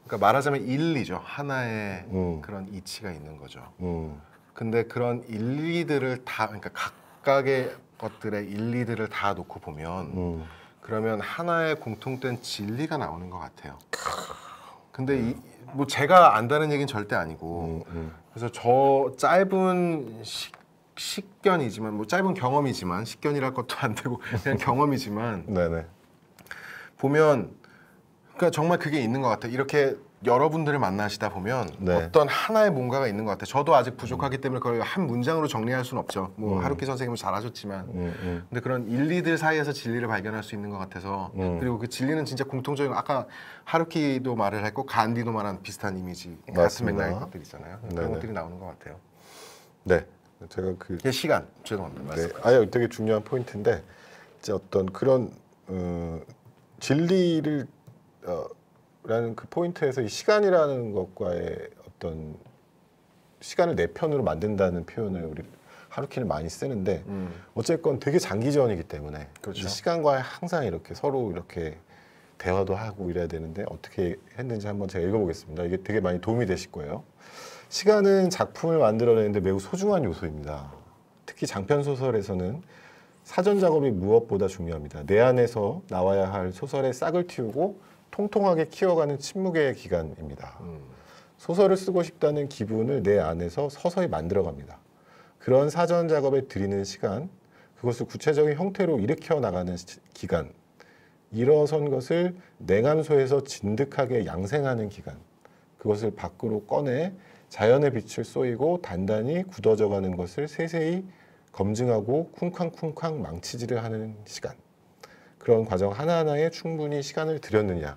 Speaker 2: 그러니까 말하자면 일리죠. 하나의 그런 이치가 있는 거죠. 근데 그런 일리들을 그러니까 각각의 것들의 일리들을 다 놓고 보면 그러면 하나의 공통된 진리가 나오는 것 같아요. 근데 뭐 제가 안다는 얘기는 절대 아니고 그래서 저 짧은 식견이지만 뭐 짧은 경험이지만 식견이랄 것도 안 되고 그냥 경험이지만
Speaker 1: 네네.
Speaker 2: 보면 그러니까 정말 그게 있는 것 같아요. 이렇게 여러분들을 만나시다 보면
Speaker 1: 네.
Speaker 2: 어떤 하나의 뭔가가 있는 것 같아요. 저도 아직 부족하기 때문에 그걸 한 문장으로 정리할 수는 없죠. 뭐 하루키 선생님은 잘하셨지만 근데 그런 일리들 사이에서 진리를 발견할 수 있는 것 같아서 그리고 그 진리는 진짜 공통적인 아까 하루키도 말을 했고 간디도 말한 비슷한 이미지 같은
Speaker 1: 맞습니다.
Speaker 2: 맥락의 것들 있잖아요. 그런
Speaker 1: 네네.
Speaker 2: 것들이 나오는 것 같아요.
Speaker 1: 네. 제가
Speaker 2: 시간 죄송합니다.
Speaker 1: 네. 아니요, 되게 중요한 포인트인데 이제 어떤 그런 진리를 라는 그 포인트에서 이 시간이라는 것과의 어떤 시간을 내 편으로 만든다는 표현을 우리 하루키는 많이 쓰는데 어쨌건 되게 장기전이기 때문에
Speaker 2: 그렇죠.
Speaker 1: 이 시간과 항상 이렇게 서로 이렇게 대화도 하고 이래야 되는데 어떻게 했는지 한번 제가 읽어보겠습니다. 이게 되게 많이 도움이 되실 거예요. 시간은 작품을 만들어내는데 매우 소중한 요소입니다. 특히 장편 소설에서는 사전 작업이 무엇보다 중요합니다. 내 안에서 나와야 할 소설의 싹을 틔우고 통통하게 키워가는 침묵의 기간입니다. 소설을 쓰고 싶다는 기분을 내 안에서 서서히 만들어갑니다. 그런 사전 작업에 들이는 시간, 그것을 구체적인 형태로 일으켜 나가는 기간, 일어선 것을 냉암소에서 진득하게 양생하는 기간, 그것을 밖으로 꺼내 자연의 빛을 쏘이고 단단히 굳어져가는 것을 세세히 검증하고 쿵쾅쿵쾅 망치질을 하는 시간. 그런 과정 하나하나에 충분히 시간을 들였느냐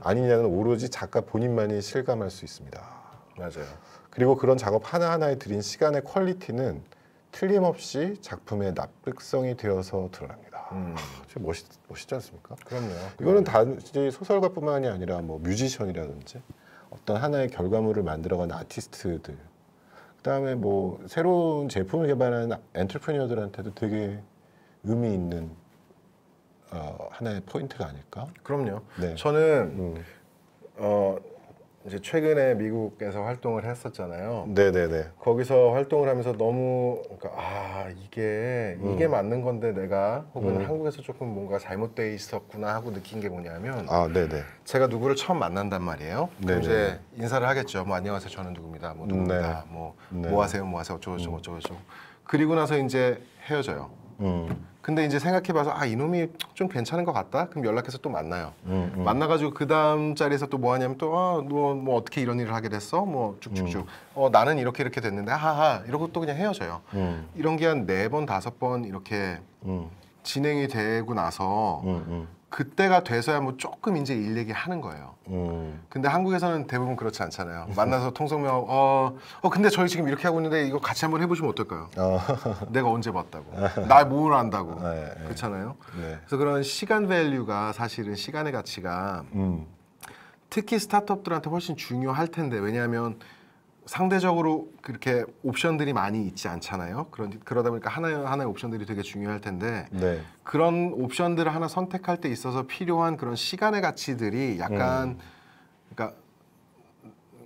Speaker 1: 아니냐는 오로지 작가 본인만이 실감할 수 있습니다.
Speaker 2: 맞아요.
Speaker 1: 그리고 그런 작업 하나하나에 들인 시간의 퀄리티는 틀림없이 작품의 납득성이 되어서 드러납니다. 좀 멋있지 않습니까?
Speaker 2: 그럼요.
Speaker 1: 이거는 단지 소설가뿐만이 아니라 뭐 뮤지션이라든지 어떤 하나의 결과물을 만들어가는 아티스트들, 그다음에 뭐 새로운 제품을 개발하는 엔터프리너들한테도 되게 의미 있는 하나의 포인트가 아닐까?
Speaker 2: 그럼요.
Speaker 1: 네.
Speaker 2: 저는 이제 최근에 미국에서 활동을 했었잖아요.
Speaker 1: 네네네.
Speaker 2: 거기서 활동을 하면서 너무 그러니까 이게 맞는 건데 내가 혹은 한국에서 조금 뭔가 잘못돼 있었구나 하고 느낀 게 뭐냐면
Speaker 1: 네네.
Speaker 2: 제가 누구를 처음 만난단 말이에요. 그럼
Speaker 1: 네네.
Speaker 2: 이제 인사를 하겠죠. 뭐 안녕하세요, 저는 누구입니다. 뭐 누구입니다.
Speaker 1: 네.
Speaker 2: 뭐 하세요, 뭐 하세요, 어쩌고 저쩌고. 그리고 나서 이제 헤어져요. 근데 이제 생각해봐서 이놈이 좀 괜찮은 것 같다. 그럼 연락해서 또 만나요. 만나가지고 그 다음 자리에서 또 뭐 하냐면 또 너 뭐 어떻게 이런 일을 하게 됐어? 뭐 쭉쭉쭉. 나는 이렇게 됐는데 하하 이러고 또 그냥 헤어져요. 이런 게 한 4번 5번 이렇게 진행이 되고 나서 그때가 돼서야 뭐 조금 이제 일 얘기하는 거예요. 근데 한국에서는 대부분 그렇지 않잖아요. 만나서 통성명 근데 저희 지금 이렇게 하고 있는데 이거 같이 한번 해보시면 어떨까요? 내가 언제 봤다고? 날 뭘 안다고? 그렇잖아요.
Speaker 1: 네.
Speaker 2: 그래서 그런 시간 밸류가 사실은 시간의 가치가 특히 스타트업들한테 훨씬 중요할 텐데 왜냐하면 상대적으로 그렇게 옵션들이 많이 있지 않잖아요. 그러다 보니까 하나의 옵션들이 되게 중요할 텐데
Speaker 1: 네.
Speaker 2: 그런 옵션들을 하나 선택할 때 있어서 필요한 그런 시간의 가치들이 약간 그러니까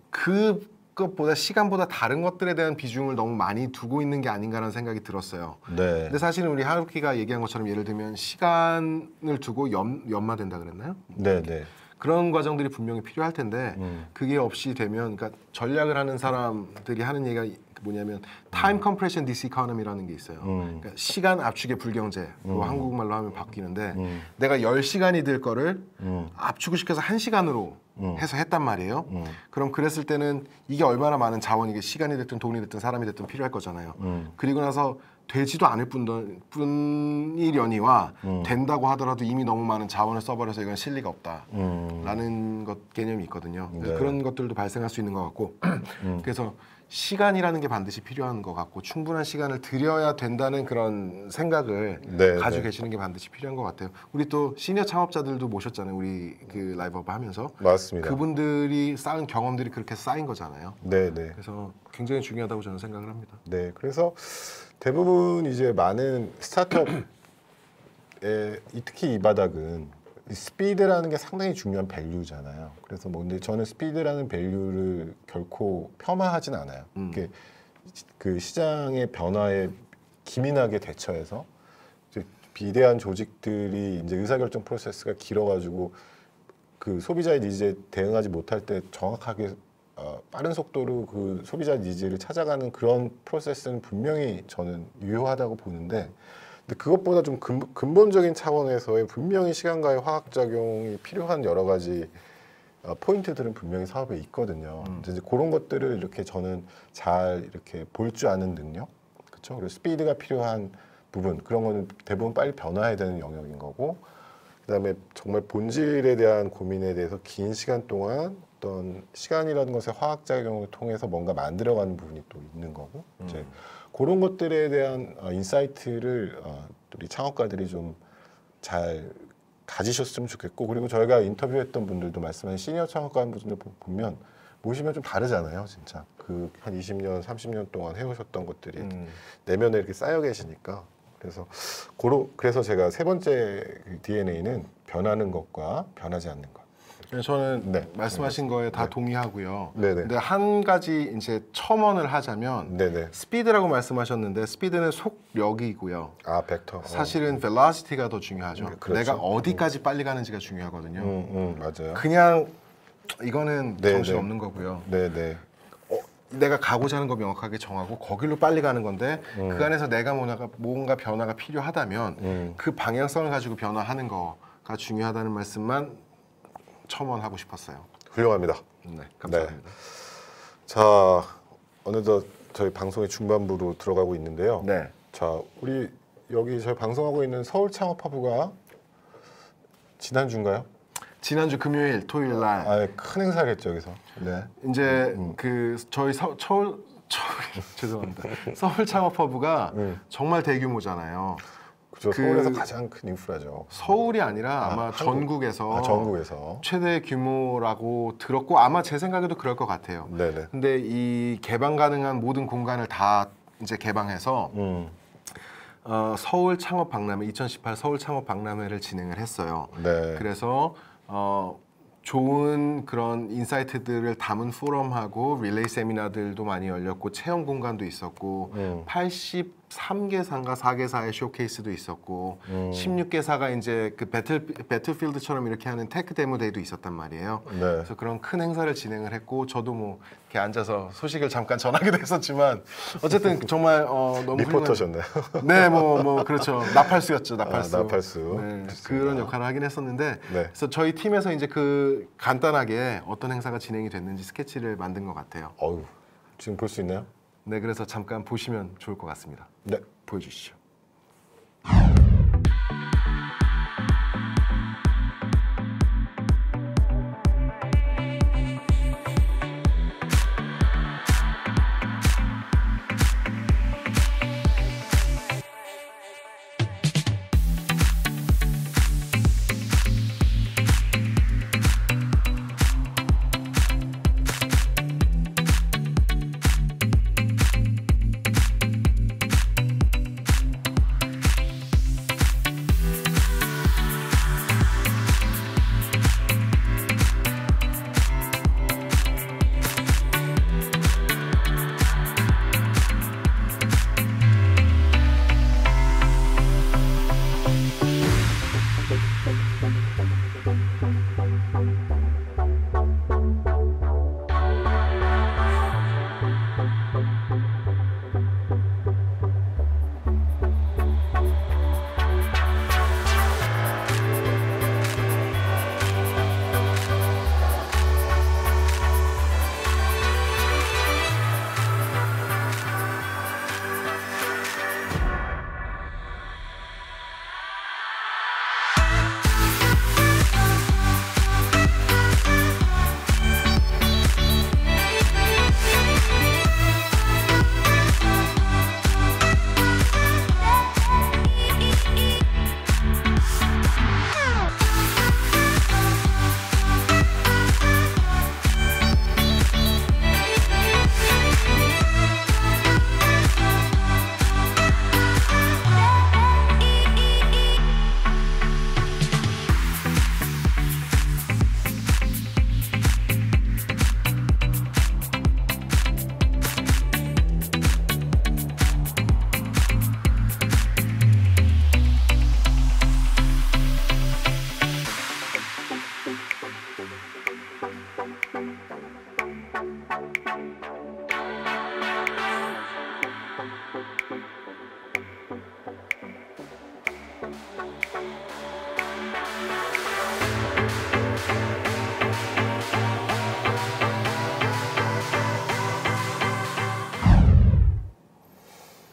Speaker 2: 그것보다 시간보다 다른 것들에 대한 비중을 너무 많이 두고 있는 게 아닌가라는 생각이 들었어요.
Speaker 1: 네.
Speaker 2: 근데 사실은 우리 하루키가 얘기한 것처럼 예를 들면 시간을 두고 연마된다 그랬나요?
Speaker 1: 네네.
Speaker 2: 그런 과정들이 분명히 필요할 텐데 그게 없이 되면 그러니까 전략을 하는 사람들이 하는 얘기가 뭐냐면 타임 컴프레션 디스이코노미라는 게 있어요. 그러니까 시간 압축의 불경제로 한국말로 하면 바뀌는데 내가 10시간이 될 거를 압축을 시켜서 1시간으로 해서 했단 말이에요. 그럼 그랬을 때는 이게 얼마나 많은 자원이 시간이 됐든 돈이 됐든 사람이 됐든 필요할 거잖아요. 그리고 나서 되지도 않을 뿐이려니와 된다고 하더라도 이미 너무 많은 자원을 써버려서 이건 실리가 없다라는 것 개념이 있거든요.
Speaker 1: 네.
Speaker 2: 그런 것들도 발생할 수 있는 것 같고 그래서 시간이라는 게 반드시 필요한 것 같고 충분한 시간을 들여야 된다는 그런 생각을
Speaker 1: 네,
Speaker 2: 가지고
Speaker 1: 네.
Speaker 2: 계시는 게 반드시 필요한 것 같아요. 우리 또 시니어 창업자들도 모셨잖아요. 우리 그 라이브업 하면서
Speaker 1: 맞습니다.
Speaker 2: 그분들이 쌓은 경험들이 그렇게 쌓인 거잖아요.
Speaker 1: 네네.
Speaker 2: 그래서 굉장히 중요하다고 저는 생각을 합니다.
Speaker 1: 네. 그래서 대부분 이제 많은 스타트업에 특히 이 바닥은 스피드라는 게 상당히 중요한 밸류잖아요. 그래서 뭐 근데 저는 스피드라는 밸류를 결코 폄하하진 않아요. 이게 그 시장의 변화에 기민하게 대처해서 이제 비대한 조직들이 이제 의사결정 프로세스가 길어가지고 그 소비자의 니즈에 대응하지 못할 때 정확하게 빠른 속도로 그 소비자 니즈를 찾아가는 그런 프로세스는 분명히 저는 유효하다고 보는데 근데 그것보다 좀 근본적인 차원에서의 분명히 시간과의 화학작용이 필요한 여러 가지 포인트들은 분명히 사업에 있거든요. 이제 그런 것들을 이렇게 저는 잘 이렇게 볼 줄 아는 능력, 그렇죠? 그리고 스피드가 필요한 부분 그런 거는 대부분 빨리 변화해야 되는 영역인 거고, 그다음에 정말 본질에 대한 고민에 대해서 긴 시간 동안 어떤 시간이라는 것의 화학작용을 통해서 뭔가 만들어가는 부분이 또 있는 거고, 이제 그런 것들에 대한 인사이트를 우리 창업가들이 좀 잘 가지셨으면 좋겠고, 그리고 저희가 인터뷰했던 분들도 말씀하신 시니어 창업가 분들 보면 보시면 좀 다르잖아요, 진짜. 그 한 20년, 30년 동안 해오셨던 것들이 내면에 이렇게 쌓여 계시니까 그래서 제가 세 번째 DNA는 변하는 것과 변하지 않는 것.
Speaker 2: 저는
Speaker 1: 네.
Speaker 2: 말씀하신 거에 다 동의하고요.
Speaker 1: 네네.
Speaker 2: 근데 한 가지 이제 첨언을 하자면
Speaker 1: 네네.
Speaker 2: 스피드라고 말씀하셨는데 스피드는 속력이고요.
Speaker 1: 아 벡터.
Speaker 2: 사실은 velocity가 더 중요하죠.
Speaker 1: 그렇죠.
Speaker 2: 내가 어디까지 빨리 가는지가 중요하거든요.
Speaker 1: 맞아요.
Speaker 2: 그냥 이거는
Speaker 1: 네,
Speaker 2: 정신
Speaker 1: 네.
Speaker 2: 없는 거고요.
Speaker 1: 네네.
Speaker 2: 내가 가고자 하는 거 명확하게 정하고 거길로 빨리 가는 건데 그 안에서 내가 뭔가 변화가 필요하다면 그 방향성을 가지고 변화하는 거가 중요하다는 말씀만 첨언하고 싶었어요.
Speaker 1: 훌륭합니다.
Speaker 2: 네, 감사합니다.
Speaker 1: 자, 어느덧 저희 방송의 중반부로 들어가고 있는데요.
Speaker 2: 네.
Speaker 1: 자, 우리 여기 저희 방송하고 있는 서울 창업하부가 지난주인가요?
Speaker 2: 지난주 금요일, 토요일 날
Speaker 1: 큰 행사를 했죠, 여기서. 네.
Speaker 2: 이제 그 저희 죄송합니다. 서울 창업허브가 정말 대규모잖아요.
Speaker 1: 그죠. 서울에서 가장 큰 인프라죠.
Speaker 2: 서울이 아니라 아마
Speaker 1: 한국.
Speaker 2: 전국에서
Speaker 1: 전국에서.
Speaker 2: 최대 규모라고 들었고 아마 제 생각에도 그럴 것 같아요.
Speaker 1: 네네.
Speaker 2: 근데 이 개방 가능한 모든 공간을 다 이제 개방해서 서울 창업 박람회 2018 서울 창업 박람회를 진행을 했어요.
Speaker 1: 네.
Speaker 2: 그래서 좋은 그런 인사이트들을 담은 포럼하고 릴레이 세미나들도 많이 열렸고 체험 공간도 있었고 83개사인가 4개사의 쇼케이스도 있었고 16개사가 이제 그 배틀필드처럼 이렇게 하는 테크 데모 데이도 있었단 말이에요.
Speaker 1: 네.
Speaker 2: 그래서 그런 큰 행사를 진행을 했고 저도 뭐 이렇게 앉아서 소식을 잠깐 전하기도 했었지만 어쨌든 정말 너무
Speaker 1: 리포터셨네요.
Speaker 2: 네, 뭐 그렇죠. 나팔수였죠, 나팔수.
Speaker 1: 나팔수.
Speaker 2: 네, 그런 역할을 하긴 했었는데,
Speaker 1: 네.
Speaker 2: 그래서 저희 팀에서 이제 그 간단하게 어떤 행사가 진행이 됐는지 스케치를 만든 것 같아요.
Speaker 1: 어우, 지금 볼 수 있나요?
Speaker 2: 네, 그래서 잠깐 보시면 좋을 것 같습니다.
Speaker 1: 네.
Speaker 2: 보여주시죠.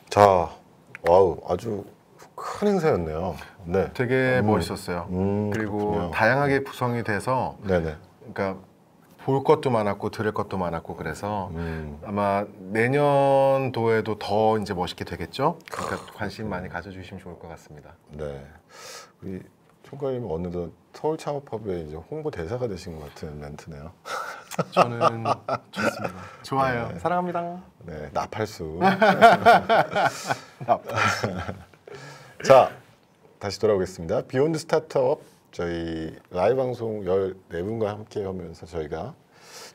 Speaker 1: 자, 와우, 아주 큰 행사였네요. 네.
Speaker 2: 되게 멋있었어요. 그리고
Speaker 1: 그렇군요.
Speaker 2: 다양하게 구성이 돼서
Speaker 1: 네네.
Speaker 2: 그러니까 볼 것도 많았고 들을 것도 많았고 그래서 아마 내년도에도 더 이제 멋있게 되겠죠. 그러니까 관심 많이 가져주시면 좋을 것 같습니다.
Speaker 1: 네. 우리 총괄님 어느덧 서울 창업허브의 이제 홍보 대사가 되신 것 같은 멘트네요.
Speaker 2: 저는 좋습니다. 좋아요. 사랑합니다.
Speaker 1: 네, 나팔수. 자, 다시 돌아오겠습니다. 비욘드 스타트업 저희 라이브 방송 14분과 함께 하면서 저희가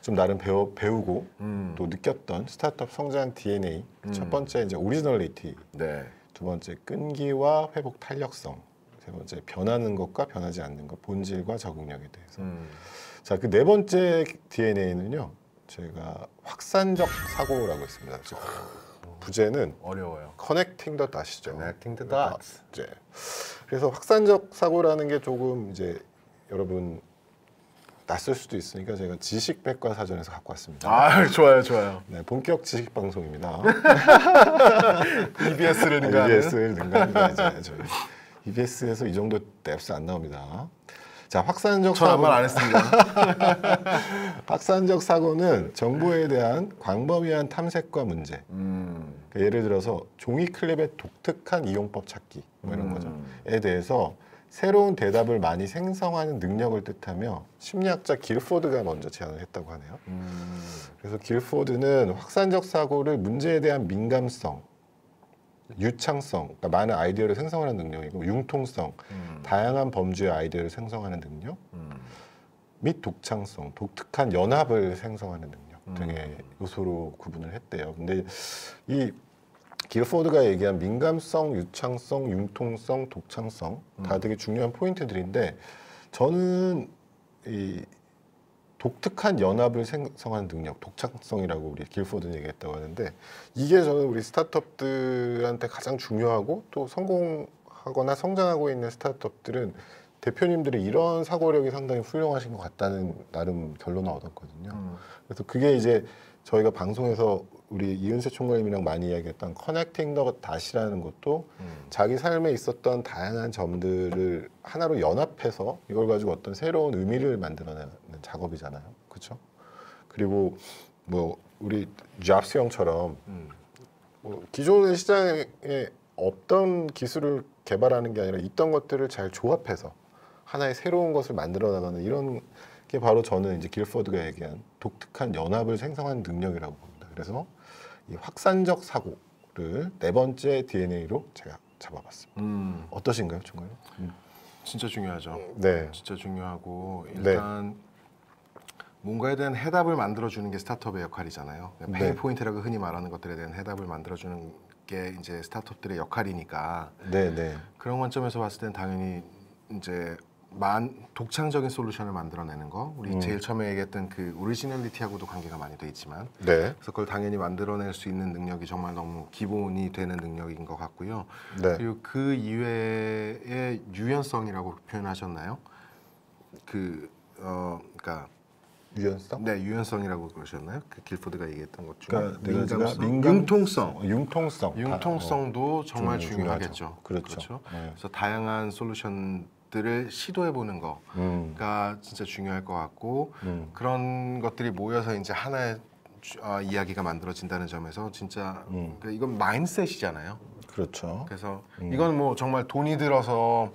Speaker 1: 좀 나름 배우고 또 느꼈던 스타트업 성장 DNA 첫 번째 이제 오리지널리티,
Speaker 2: 네.
Speaker 1: 두 번째 끈기와 회복 탄력성, 세 번째 변하는 것과 변하지 않는 것, 본질과 적응력에 대해서. 자, 그 네 번째 DNA는요, 저희가 확산적 사고라고 했습니다. 즉, 부제는
Speaker 2: 어려워요.
Speaker 1: 커넥팅 더 닷이죠.
Speaker 2: Connecting the dots.
Speaker 1: 네. 그래서 확산적 사고라는 게 조금 이제 여러분 낯설 수도 있으니까 제가 지식백과 사전에서 갖고 왔습니다.
Speaker 2: 아, 좋아요.
Speaker 1: 네, 본격 지식 방송입니다.
Speaker 2: EBS를 능가하는.
Speaker 1: EBS를 능가합니다. 이제 저희 EBS에서 이 정도 뎁스 안 나옵니다. 자, 확산적
Speaker 2: 전 아무
Speaker 1: 사고.
Speaker 2: 말 안 했습니다.
Speaker 1: 확산적 사고는 정보에 대한 광범위한 탐색과 문제. 그러니까 예를 들어서 종이 클립의 독특한 이용법 찾기 뭐 이런 거죠.에 대해서 새로운 대답을 많이 생성하는 능력을 뜻하며 심리학자 길포드가 먼저 제안을 했다고 하네요. 그래서 길포드는 확산적 사고를 문제에 대한 민감성, 유창성, 그러니까 많은 아이디어를 생성하는 능력이고 융통성, 다양한 범주의 아이디어를 생성하는 능력, 및 독창성, 독특한 연합을 생성하는 능력 등의 요소로 구분을 했대요. 근데 이 길포드가 얘기한 민감성, 유창성, 융통성, 독창성 다 되게 중요한 포인트들인데 저는 이 독특한 연합을 생성하는 능력, 독창성이라고 우리 길포드는 얘기했다고 하는데 이게 저는 우리 스타트업들한테 가장 중요하고 또 성공하거나 성장하고 있는 스타트업들은 대표님들이 이런 사고력이 상당히 훌륭하신 것 같다는 나름 결론을 얻었거든요. 그래서 그게 이제 저희가 방송에서 우리 이은세 총괄님이랑 많이 이야기했던 커넥팅 더 닷이라는 것도 자기 삶에 있었던 다양한 점들을 하나로 연합해서 이걸 가지고 어떤 새로운 의미를 만들어내는 작업이잖아요. 그렇죠? 그리고 뭐 우리 잡스 형처럼 뭐 기존의 시장에 없던 기술을 개발하는 게 아니라 있던 것들을 잘 조합해서 하나의 새로운 것을 만들어 나가는 이런 게 바로 저는 이제 길포드가 얘기한 독특한 연합을 생성하는 능력이라고 봅니다. 그래서 이 확산적 사고를 네 번째 DNA로 제가 잡아봤습니다. 어떠신가요, 총괄님?
Speaker 2: 진짜 중요하죠.
Speaker 1: 네.
Speaker 2: 진짜 중요하고 일단 뭔가에 대한 해답을 만들어주는 게 스타트업의 역할이잖아요. 페인 포인트라고 흔히 말하는 것들에 대한 해답을 만들어주는 게 이제 스타트업들의 역할이니까.
Speaker 1: 네.
Speaker 2: 그런 관점에서 봤을 땐 당연히 이제 독창적인 솔루션을 만들어내는 거, 우리 제일 처음에 얘기했던 그 오리지널리티하고도 관계가 많이 돼 있지만,
Speaker 1: 네.
Speaker 2: 그래서 그걸 당연히 만들어낼 수 있는 능력이 정말 너무 기본이 되는 능력인 것 같고요.
Speaker 1: 네.
Speaker 2: 그리고 그 이외의 유연성이라고 표현하셨나요? 그러니까
Speaker 1: 유연성?
Speaker 2: 네, 유연성이라고 그러셨나요? 그 길포드가 얘기했던 것 중에
Speaker 1: 그러니까
Speaker 2: 융통성도 정말
Speaker 1: 중요하죠.
Speaker 2: 중요하겠죠.
Speaker 1: 그렇죠. 네.
Speaker 2: 그래서 다양한 솔루션들을 시도해보는 거가 진짜 중요할 것 같고 그런 것들이 모여서 이제 하나의 이야기가 만들어진다는 점에서 진짜 그러니까 이건 마인드셋이잖아요.
Speaker 1: 그렇죠.
Speaker 2: 그래서 이건 뭐 정말 돈이 들어서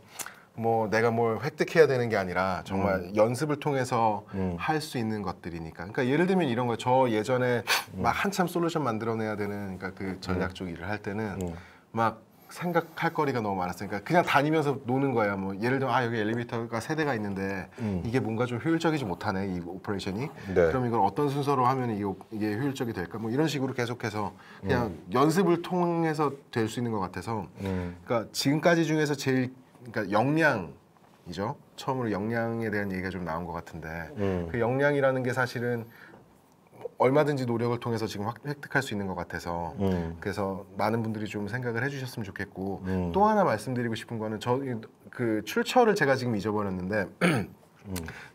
Speaker 2: 뭐 내가 뭘 획득해야 되는 게 아니라 정말 연습을 통해서 할 수 있는 것들이니까. 그러니까 예를 들면 이런 거. 저 예전에 막 한참 솔루션 만들어내야 되는 그러니까 그 전략 쪽 일을 할 때는 막 생각할 거리가 너무 많았으니까 그냥 다니면서 노는 거야. 뭐 예를 들면 여기 엘리베이터가 세 대가 있는데 이게 뭔가 좀 효율적이지 못하네 이 오퍼레이션이.
Speaker 1: 네.
Speaker 2: 그럼 이걸 어떤 순서로 하면 이게 효율적이 될까? 뭐 이런 식으로 계속해서 그냥 연습을 통해서 될 수 있는 것 같아서. 그러니까 지금까지 중에서 제일 그러니까 역량이죠. 처음으로 역량에 대한 얘기가 좀 나온 것 같은데 그 역량이라는 게 사실은 얼마든지 노력을 통해서 지금 획득할 수 있는 것 같아서 그래서 많은 분들이 좀 생각을 해주셨으면 좋겠고 또 하나 말씀드리고 싶은 거는 그 출처를 제가 지금 잊어버렸는데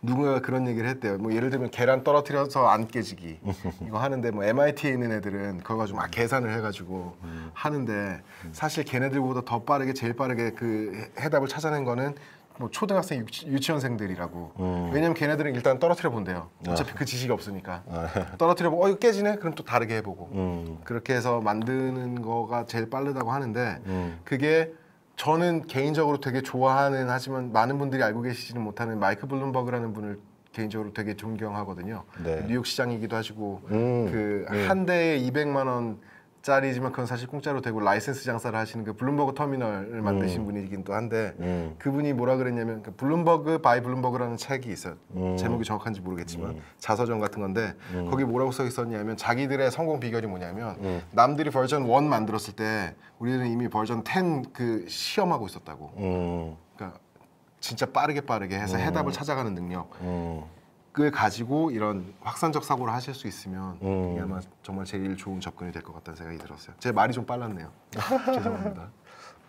Speaker 2: 누군가가 그런 얘기를 했대요. 뭐 예를 들면 계란 떨어뜨려서 안 깨지기 이거 하는데 뭐 MIT에 있는 애들은 그거 가지고 막 계산을 해가지고 하는데 사실 걔네들보다 더 빠르게 제일 빠르게 그 해답을 찾아낸 거는 뭐 초등학생 유치원생들이라고. 왜냐면 걔네들은 일단 떨어뜨려 본대요. 어차피 그 지식이 없으니까 떨어뜨려 보고 이거 깨지네? 그럼 또 다르게 해보고 그렇게 해서 만드는 거가 제일 빠르다고 하는데 그게 저는 개인적으로 되게 좋아하는 하지만 많은 분들이 알고 계시지는 못하는 마이크 블룸버그라는 분을 개인적으로 되게 존경하거든요.
Speaker 1: 네.
Speaker 2: 뉴욕 시장이기도 하시고 그 한 대에 200만 원 짜리지만 그건 사실 공짜로 되고 라이센스 장사를 하시는 그 블룸버그 터미널을 만드신 분이긴 또 한데 그분이 뭐라 그랬냐면 그 블룸버그 바이 블룸버그라는 책이 있어요. 제목이 정확한지 모르겠지만 자서전 같은 건데 거기 뭐라고 써 있었냐면 자기들의 성공 비결이 뭐냐면 남들이 버전 1 만들었을 때 우리는 이미 버전 10 그 시험하고 있었다고. 그러니까 진짜 빠르게 해서 해답을 찾아가는 능력을 가지고 이런 확산적 사고를 하실 수 있으면 이게 아마 정말 제일 좋은 접근이 될 것 같다는 생각이 들었어요. 제 말이 좀 빨랐네요. 죄송합니다.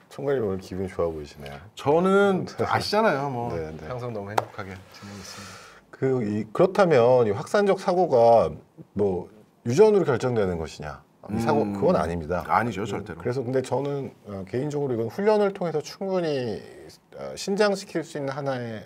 Speaker 1: 총괄님 오늘 기분이 좋아 보이시네요.
Speaker 2: 저는 아시잖아요. 뭐
Speaker 1: 네, 네.
Speaker 2: 항상 너무 행복하게 지내고 있습니다.
Speaker 1: 그렇다면 이 확산적 사고가 뭐 유전으로 결정되는 것이냐? 이 사고 그건 아닙니다.
Speaker 2: 아니죠, 절대로.
Speaker 1: 그래서 근데 저는 개인적으로 이건 훈련을 통해서 충분히 신장시킬 수 있는 하나의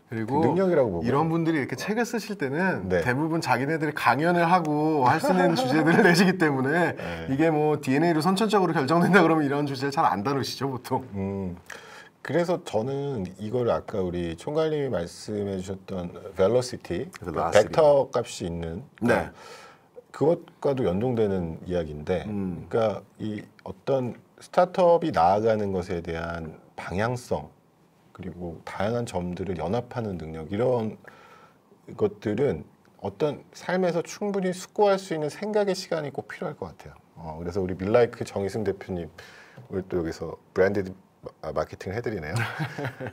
Speaker 2: 그리고
Speaker 1: 그 능력이라고 보고
Speaker 2: 이런 분들이 이렇게 책을 쓰실 때는
Speaker 1: 네.
Speaker 2: 대부분 자기네들이 강연을 하고 할 수 있는 주제들을 내시기 때문에 이게 뭐 DNA로 선천적으로 결정된다 그러면 이런 주제를 잘 안 다루시죠, 보통.
Speaker 1: 그래서 저는 이걸 아까 우리 총괄님이 말씀해 주셨던 velocity,
Speaker 2: velocity.
Speaker 1: 벡터 값이 있는
Speaker 2: 네.
Speaker 1: 그것과도 연동되는 이야기인데 그러니까 이 어떤 스타트업이 나아가는 것에 대한 방향성 그리고 다양한 점들을 연합하는 능력 이런 것들은 어떤 삶에서 충분히 숙고할 수 있는 생각의 시간이 꼭 필요할 것 같아요. 그래서 우리 밀라이크 정희승 대표님 오늘 또 여기서 브랜드 마케팅을 해드리네요.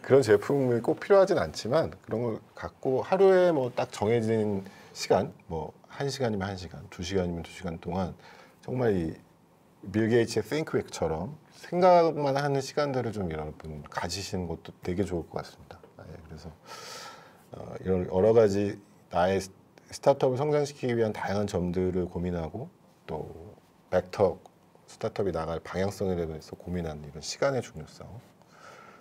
Speaker 1: 그런 제품이 꼭 필요하진 않지만 그런 걸 갖고 하루에 뭐 딱 정해진 시간, 뭐 1시간이면 1시간, 2시간이면 2시간 동안 정말 이 빌 게이츠의 띵크획처럼 생각만 하는 시간들을 좀 여러분 가지시는 것도 되게 좋을 것 같습니다. 그래서 이런 여러 가지 나의 스타트업을 성장시키기 위한 다양한 점들을 고민하고 또 벡터 스타트업이 나갈 방향성에 대해서 고민하는 이런 시간의 중요성.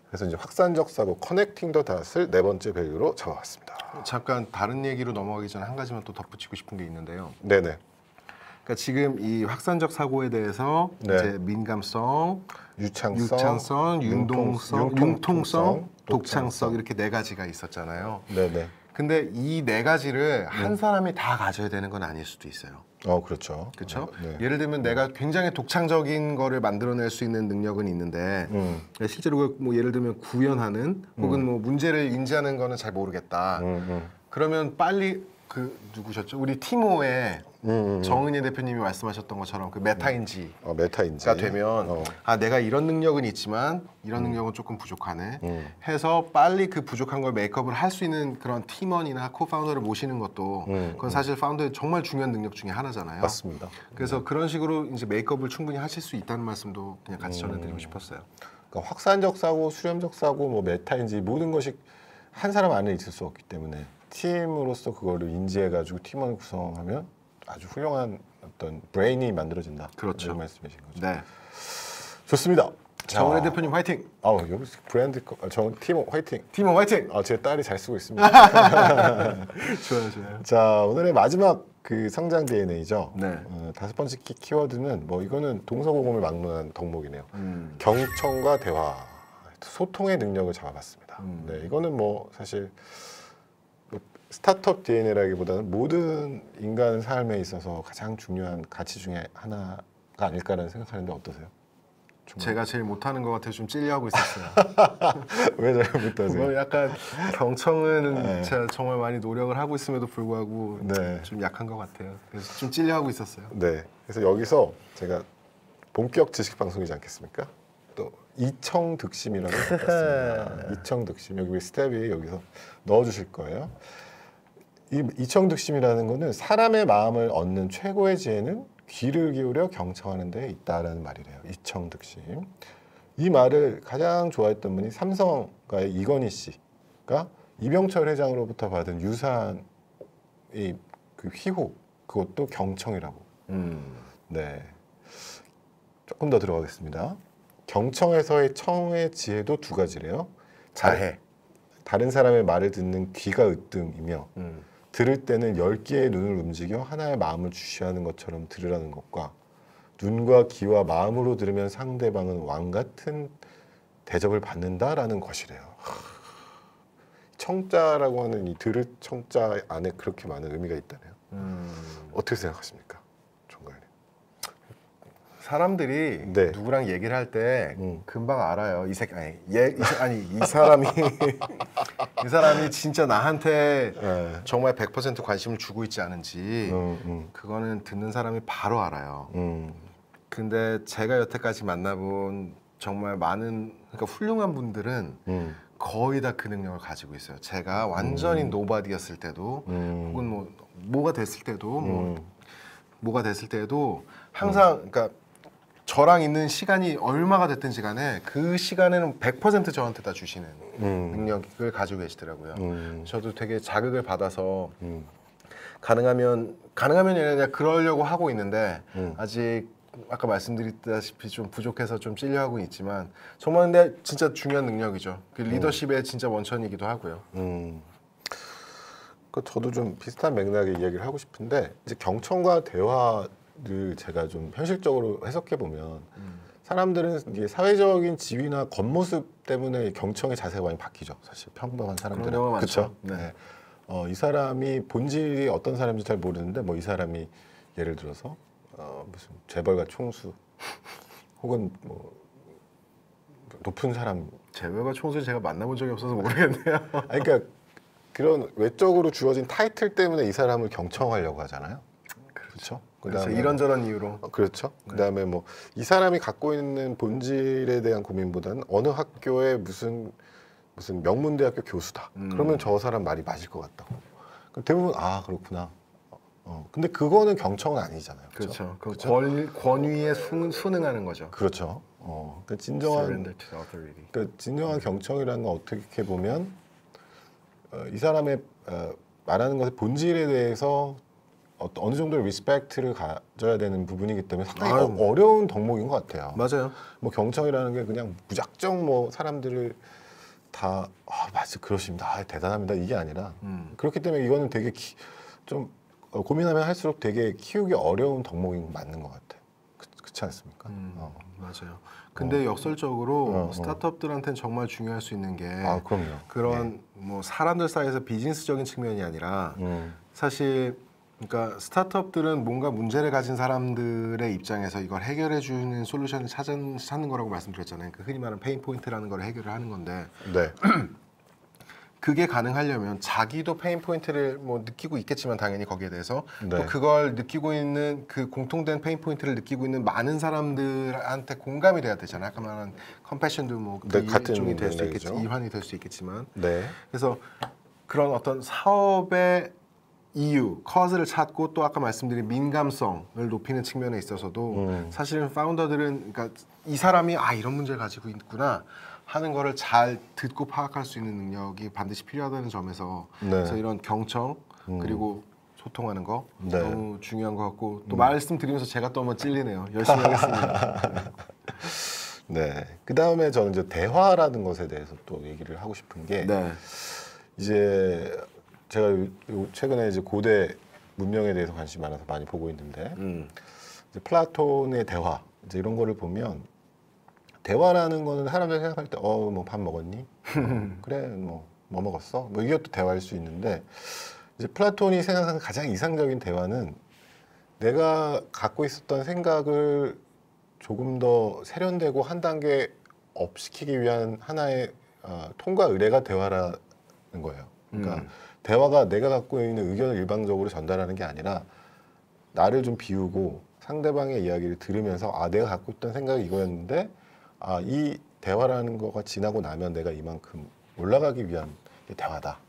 Speaker 1: 그래서 이제 확산적 사고, 커넥팅 더 닷을 네 번째 밸류로 잡아봤습니다.
Speaker 2: 잠깐 다른 얘기로 넘어가기 전에 한 가지만 또 덧붙이고 싶은 게 있는데요.
Speaker 1: 네네.
Speaker 2: 그러니까 지금 이 확산적 사고에 대해서
Speaker 1: 네.
Speaker 2: 이제 민감성,
Speaker 1: 유창성,
Speaker 2: 융통성, 독창성 이렇게 네 가지가 있었잖아요.
Speaker 1: 네네.
Speaker 2: 근데 이 네 가지를 한 사람이 다 가져야 되는 건 아닐 수도 있어요.
Speaker 1: 그렇죠.
Speaker 2: 그렇죠?
Speaker 1: 네.
Speaker 2: 예를 들면 내가 굉장히 독창적인 거를 만들어낼 수 있는 능력은 있는데 실제로 그걸 뭐 예를 들면 구현하는 혹은 뭐 문제를 인지하는 거는 잘 모르겠다. 그러면 빨리 그 누구셨죠? 우리 티모의 정은혜 대표님이 말씀하셨던 것처럼 그 메타인지가
Speaker 1: 메타인지가
Speaker 2: 되면 내가 이런 능력은 있지만 이런 능력은 조금 부족하네 해서 빨리 그 부족한 걸 메이크업을 할 수 있는 그런 팀원이나 코파운더를 모시는 것도 그건 사실 파운더의 정말 중요한 능력 중에 하나잖아요.
Speaker 1: 맞습니다.
Speaker 2: 그래서 그런 식으로 이제 메이크업을 충분히 하실 수 있다는 말씀도 그냥 같이 전해드리고 싶었어요.
Speaker 1: 그러니까 확산적 사고, 수렴적 사고, 뭐 메타인지 모든 것이 한 사람 안에 있을 수 없기 때문에 팀으로서 그거를 인지해가지고 팀원을 구성하면 아주 훌륭한 어떤 브레인이 만들어진다.
Speaker 2: 그렇죠.
Speaker 1: 이런 말씀이신 거죠.
Speaker 2: 네.
Speaker 1: 좋습니다.
Speaker 2: 정은혜 대표님 화이팅!
Speaker 1: 여기 브랜드 티모 화이팅!
Speaker 2: 팀원 화이팅!
Speaker 1: 제 딸이 잘 쓰고 있습니다.
Speaker 2: 좋아요.
Speaker 1: 자, 오늘의 마지막 그 성장 DNA죠.
Speaker 2: 네.
Speaker 1: 다섯 번째 키워드는 뭐 이거는 동서고금을 막론한 덕목이네요. 경청과 대화, 소통의 능력을 잡아봤습니다. 네, 이거는 뭐 사실 스타트업 DNA라기보다는 모든 인간 삶에 있어서 가장 중요한 가치 중에 하나가 아닐까라는 생각하는데 어떠세요?
Speaker 2: 제가 제일 못하는 것 같아서 좀 찔려하고 있었어요.
Speaker 1: 왜 잘 못하세요?
Speaker 2: 뭐 약간 경청은
Speaker 1: 네.
Speaker 2: 제가 정말 많이 노력을 하고 있음에도 불구하고
Speaker 1: 네.
Speaker 2: 좀 약한 것 같아요. 그래서 좀 찔려하고 있었어요.
Speaker 1: 네. 그래서 여기서 제가 본격 지식 방송이지 않겠습니까? 또 이청득심이라고 있습니다. 이청득심 여기 스텝이 여기서 넣어주실 거예요. 이 이청득심이라는 거는 사람의 마음을 얻는 최고의 지혜는 귀를 기울여 경청하는 데 있다라는 말이래요. 이청득심. 이 말을 가장 좋아했던 분이 삼성가의 이건희 씨가 이병철 회장으로부터 받은 유사한 그 희호, 그것도 경청이라고. 네. 조금 더 들어가겠습니다. 경청에서의 청의 지혜도 두 가지래요.
Speaker 2: 자해.
Speaker 1: 다른 사람의 말을 듣는 귀가 으뜸이며 들을 때는 10개의 눈을 움직여 하나의 마음을 주시하는 것처럼 들으라는 것과 눈과 귀와 마음으로 들으면 상대방은 왕 같은 대접을 받는다라는 것이래요. 청자라고 하는 이 들을 청자 안에 그렇게 많은 의미가 있다네요. 어떻게 생각하십니까? 총괄님.
Speaker 2: 사람들이
Speaker 1: 네.
Speaker 2: 누구랑 얘기를 할 때 금방 알아요. 이 사람이 이 사람이 진짜 나한테
Speaker 1: 네.
Speaker 2: 정말 100% 관심을 주고 있지 않은지 그거는 듣는 사람이 바로 알아요. 근데 제가 여태까지 만나본 정말 많은 그러니까 훌륭한 분들은 거의 다 그 능력을 가지고 있어요. 제가 완전히 노바디였을 때도 혹은 뭐가 됐을 때도 뭐가 됐을 때도 항상 그러니까 저랑 있는 시간이 얼마가 됐든지 간에 그 시간에는 100% 저한테 다 주시는 능력을 가지고 계시더라고요. 저도 되게 자극을 받아서 가능하면 아니라 그러려고 하고 있는데 아직 아까 말씀드렸다시피 좀 부족해서 좀 찔려하고 있지만 정말 근데 진짜 중요한 능력이죠. 그 리더십의 진짜 원천이기도 하고요.
Speaker 1: 그 저도 좀 비슷한 맥락의 이야기를 하고 싶은데 이제 경청과 대화를 제가 좀 현실적으로 해석해 보면 사람들은 이게 사회적인 지위나 겉모습 때문에 경청의 자세가 많이 바뀌죠. 사실 평범한 사람들은
Speaker 2: 그런 경우가
Speaker 1: 그렇죠.
Speaker 2: 많죠. 네.
Speaker 1: 이 사람이 본질이 어떤 사람인지 잘 모르는데 뭐 이 사람이 예를 들어서 무슨 재벌가 총수 혹은 뭐 높은 사람
Speaker 2: 재벌가 총수 제가 만나본 적이 없어서 모르겠네요.
Speaker 1: 아니, 그러니까 그런 외적으로 주어진 타이틀 때문에 이 사람을 경청하려고 하잖아요. 그렇죠.
Speaker 2: 그래서 이런저런 이유로.
Speaker 1: 그렇죠. 그다음에 뭐 이 사람이 갖고 있는 본질에 대한 고민보다는 어느 학교의 무슨 명문대학교 교수다. 그러면 저 사람 말이 맞을 것 같다고. 그럼 대부분 그렇구나. 근데 그거는 경청은 아니잖아요.
Speaker 2: 그렇죠. 그
Speaker 1: 그렇죠?
Speaker 2: 권위에 순응하는 거죠.
Speaker 1: 그렇죠. 그러니까 진정한 경청이라는 건 어떻게 보면 이 사람의 말하는 것의 본질에 대해서 어느 정도의 리스펙트를 가져야 되는 부분이기 때문에 상당히 어려운 덕목인 것 같아요.
Speaker 2: 맞아요.
Speaker 1: 뭐 경청이라는 게 그냥 무작정 뭐 사람들을 다 맞아 그러십니다. 대단합니다. 이게 아니라 그렇기 때문에 이거는 되게 좀 고민하면 할수록 되게 키우기 어려운 덕목인 거 맞는 것 같아요. 그렇지 않습니까?
Speaker 2: 맞아요. 근데 역설적으로 스타트업들한테는 정말 중요할 수 있는 게
Speaker 1: 그럼요.
Speaker 2: 그런 뭐 사람들 사이에서 비즈니스적인 측면이 아니라 사실 그러니까 스타트업들은 뭔가 문제를 가진 사람들의 입장에서 이걸 해결해 주는 솔루션을 찾는 거라고 말씀드렸잖아요. 그 흔히 말하는 페인 포인트라는 걸 해결을 하는 건데
Speaker 1: 네.
Speaker 2: 그게 가능하려면 자기도 페인 포인트를 뭐 느끼고 있겠지만 당연히 거기에 대해서
Speaker 1: 네.
Speaker 2: 또 그걸 느끼고 있는 그 공통된 페인 포인트를 느끼고 있는 많은 사람들한테 공감이 돼야 되잖아요. 아까 말한 컴패션도 뭐 그
Speaker 1: 같은
Speaker 2: 일종이 될 수
Speaker 1: 맥락이죠.
Speaker 2: 있겠지, 이환이 될 수 있겠지만
Speaker 1: 네.
Speaker 2: 그래서 그런 어떤 사업의 이유, 커즈를 찾고 또 아까 말씀드린 민감성을 높이는 측면에 있어서도 사실은 파운더들은 그러니까 이 사람이 이런 문제를 가지고 있구나 하는 거를 잘 듣고 파악할 수 있는 능력이 반드시 필요하다는 점에서 그래서 이런 경청 그리고 소통하는 거 너무 중요한 것 같고 또 말씀드리면서 제가 또 한번 찔리네요. 열심히 하겠습니다.
Speaker 1: 네. 그 다음에 저는 이제 대화라는 것에 대해서 또 얘기를 하고 싶은 게 이제 제가 최근에 이제 고대 문명에 대해서 관심이 많아서 많이 보고 있는데 이제 플라톤의 대화 이제 이런 거를 보면 대화라는 거는 사람들이 생각할 때 뭐 밥 먹었니? 그래 뭐 먹었어? 뭐 이것도 대화일 수 있는데 이제 플라톤이 생각하는 가장 이상적인 대화는 내가 갖고 있었던 생각을 조금 더 세련되고 한 단계 업 시키기 위한 하나의 통과 의례가 대화라는 거예요. 그러니까 대화가 내가 갖고 있는 의견을 일방적으로 전달하는 게 아니라 나를 좀 비우고 상대방의 이야기를 들으면서 내가 갖고 있던 생각이 이거였는데 이 대화라는 거가 지나고 나면 내가 이만큼 올라가기 위한 게 대화다.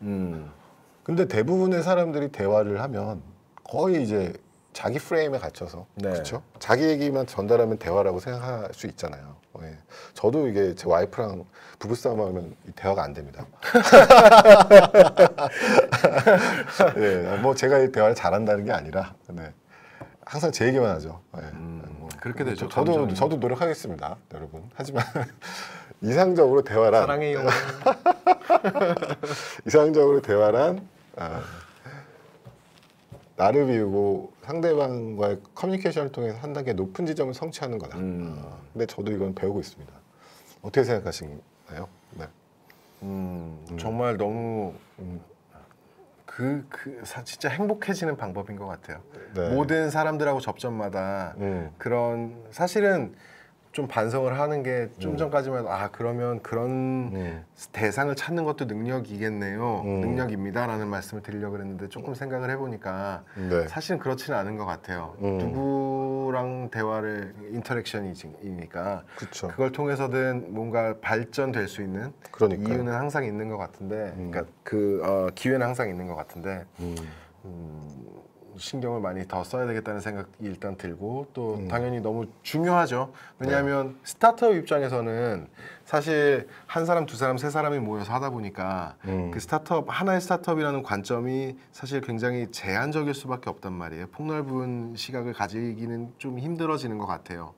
Speaker 1: 근데 대부분의 사람들이 대화를 하면 거의 이제 자기 프레임에 갇혀서 그렇죠? 자기 얘기만 전달하면 대화라고 생각할 수 있잖아요. 저도 이게 제 와이프랑 부부싸움하면 대화가 안 됩니다. 뭐 제가 이 대화를 잘한다는 게 아니라 항상 제 얘기만 하죠.
Speaker 2: 그렇게 되죠.
Speaker 1: 저도 노력하겠습니다, 여러분. 하지만 이상적으로 대화란
Speaker 2: 사랑해요.
Speaker 1: 이상적으로 대화란 나를 비우고 상대방과의 커뮤니케이션을 통해서 한 단계 높은 지점을 성취하는 거다. 근데 저도 이건 배우고 있습니다. 어떻게 생각하시나요? 네.
Speaker 2: 정말 너무 진짜 행복해지는 방법인 것 같아요.
Speaker 1: 네.
Speaker 2: 모든 사람들하고 접점마다 그런 사실은 좀 반성을 하는 게 좀 전까지만 해도 그러면 그런 대상을 찾는 것도 능력이겠네요. 능력입니다라는 말씀을 드리려고 그랬는데 조금 생각을 해보니까
Speaker 1: 네.
Speaker 2: 사실은 그렇지는 않은 것 같아요. 누구랑 대화를 인터랙션이니까
Speaker 1: 그쵸.
Speaker 2: 그걸 통해서든 뭔가 발전될 수 있는
Speaker 1: 그러니까요.
Speaker 2: 이유는 항상 있는 것 같은데, 그러니까 기회는 항상 있는 것 같은데. 신경을 많이 더 써야 되겠다는 생각이 일단 들고 또 당연히 너무 중요하죠. 왜냐하면 스타트업 입장에서는 사실 한 사람, 두 사람, 세 사람이 모여서 하다 보니까 그 하나의 스타트업이라는 관점이 사실 굉장히 제한적일 수밖에 없단 말이에요. 폭넓은 시각을 가지기는 좀 힘들어지는 것 같아요.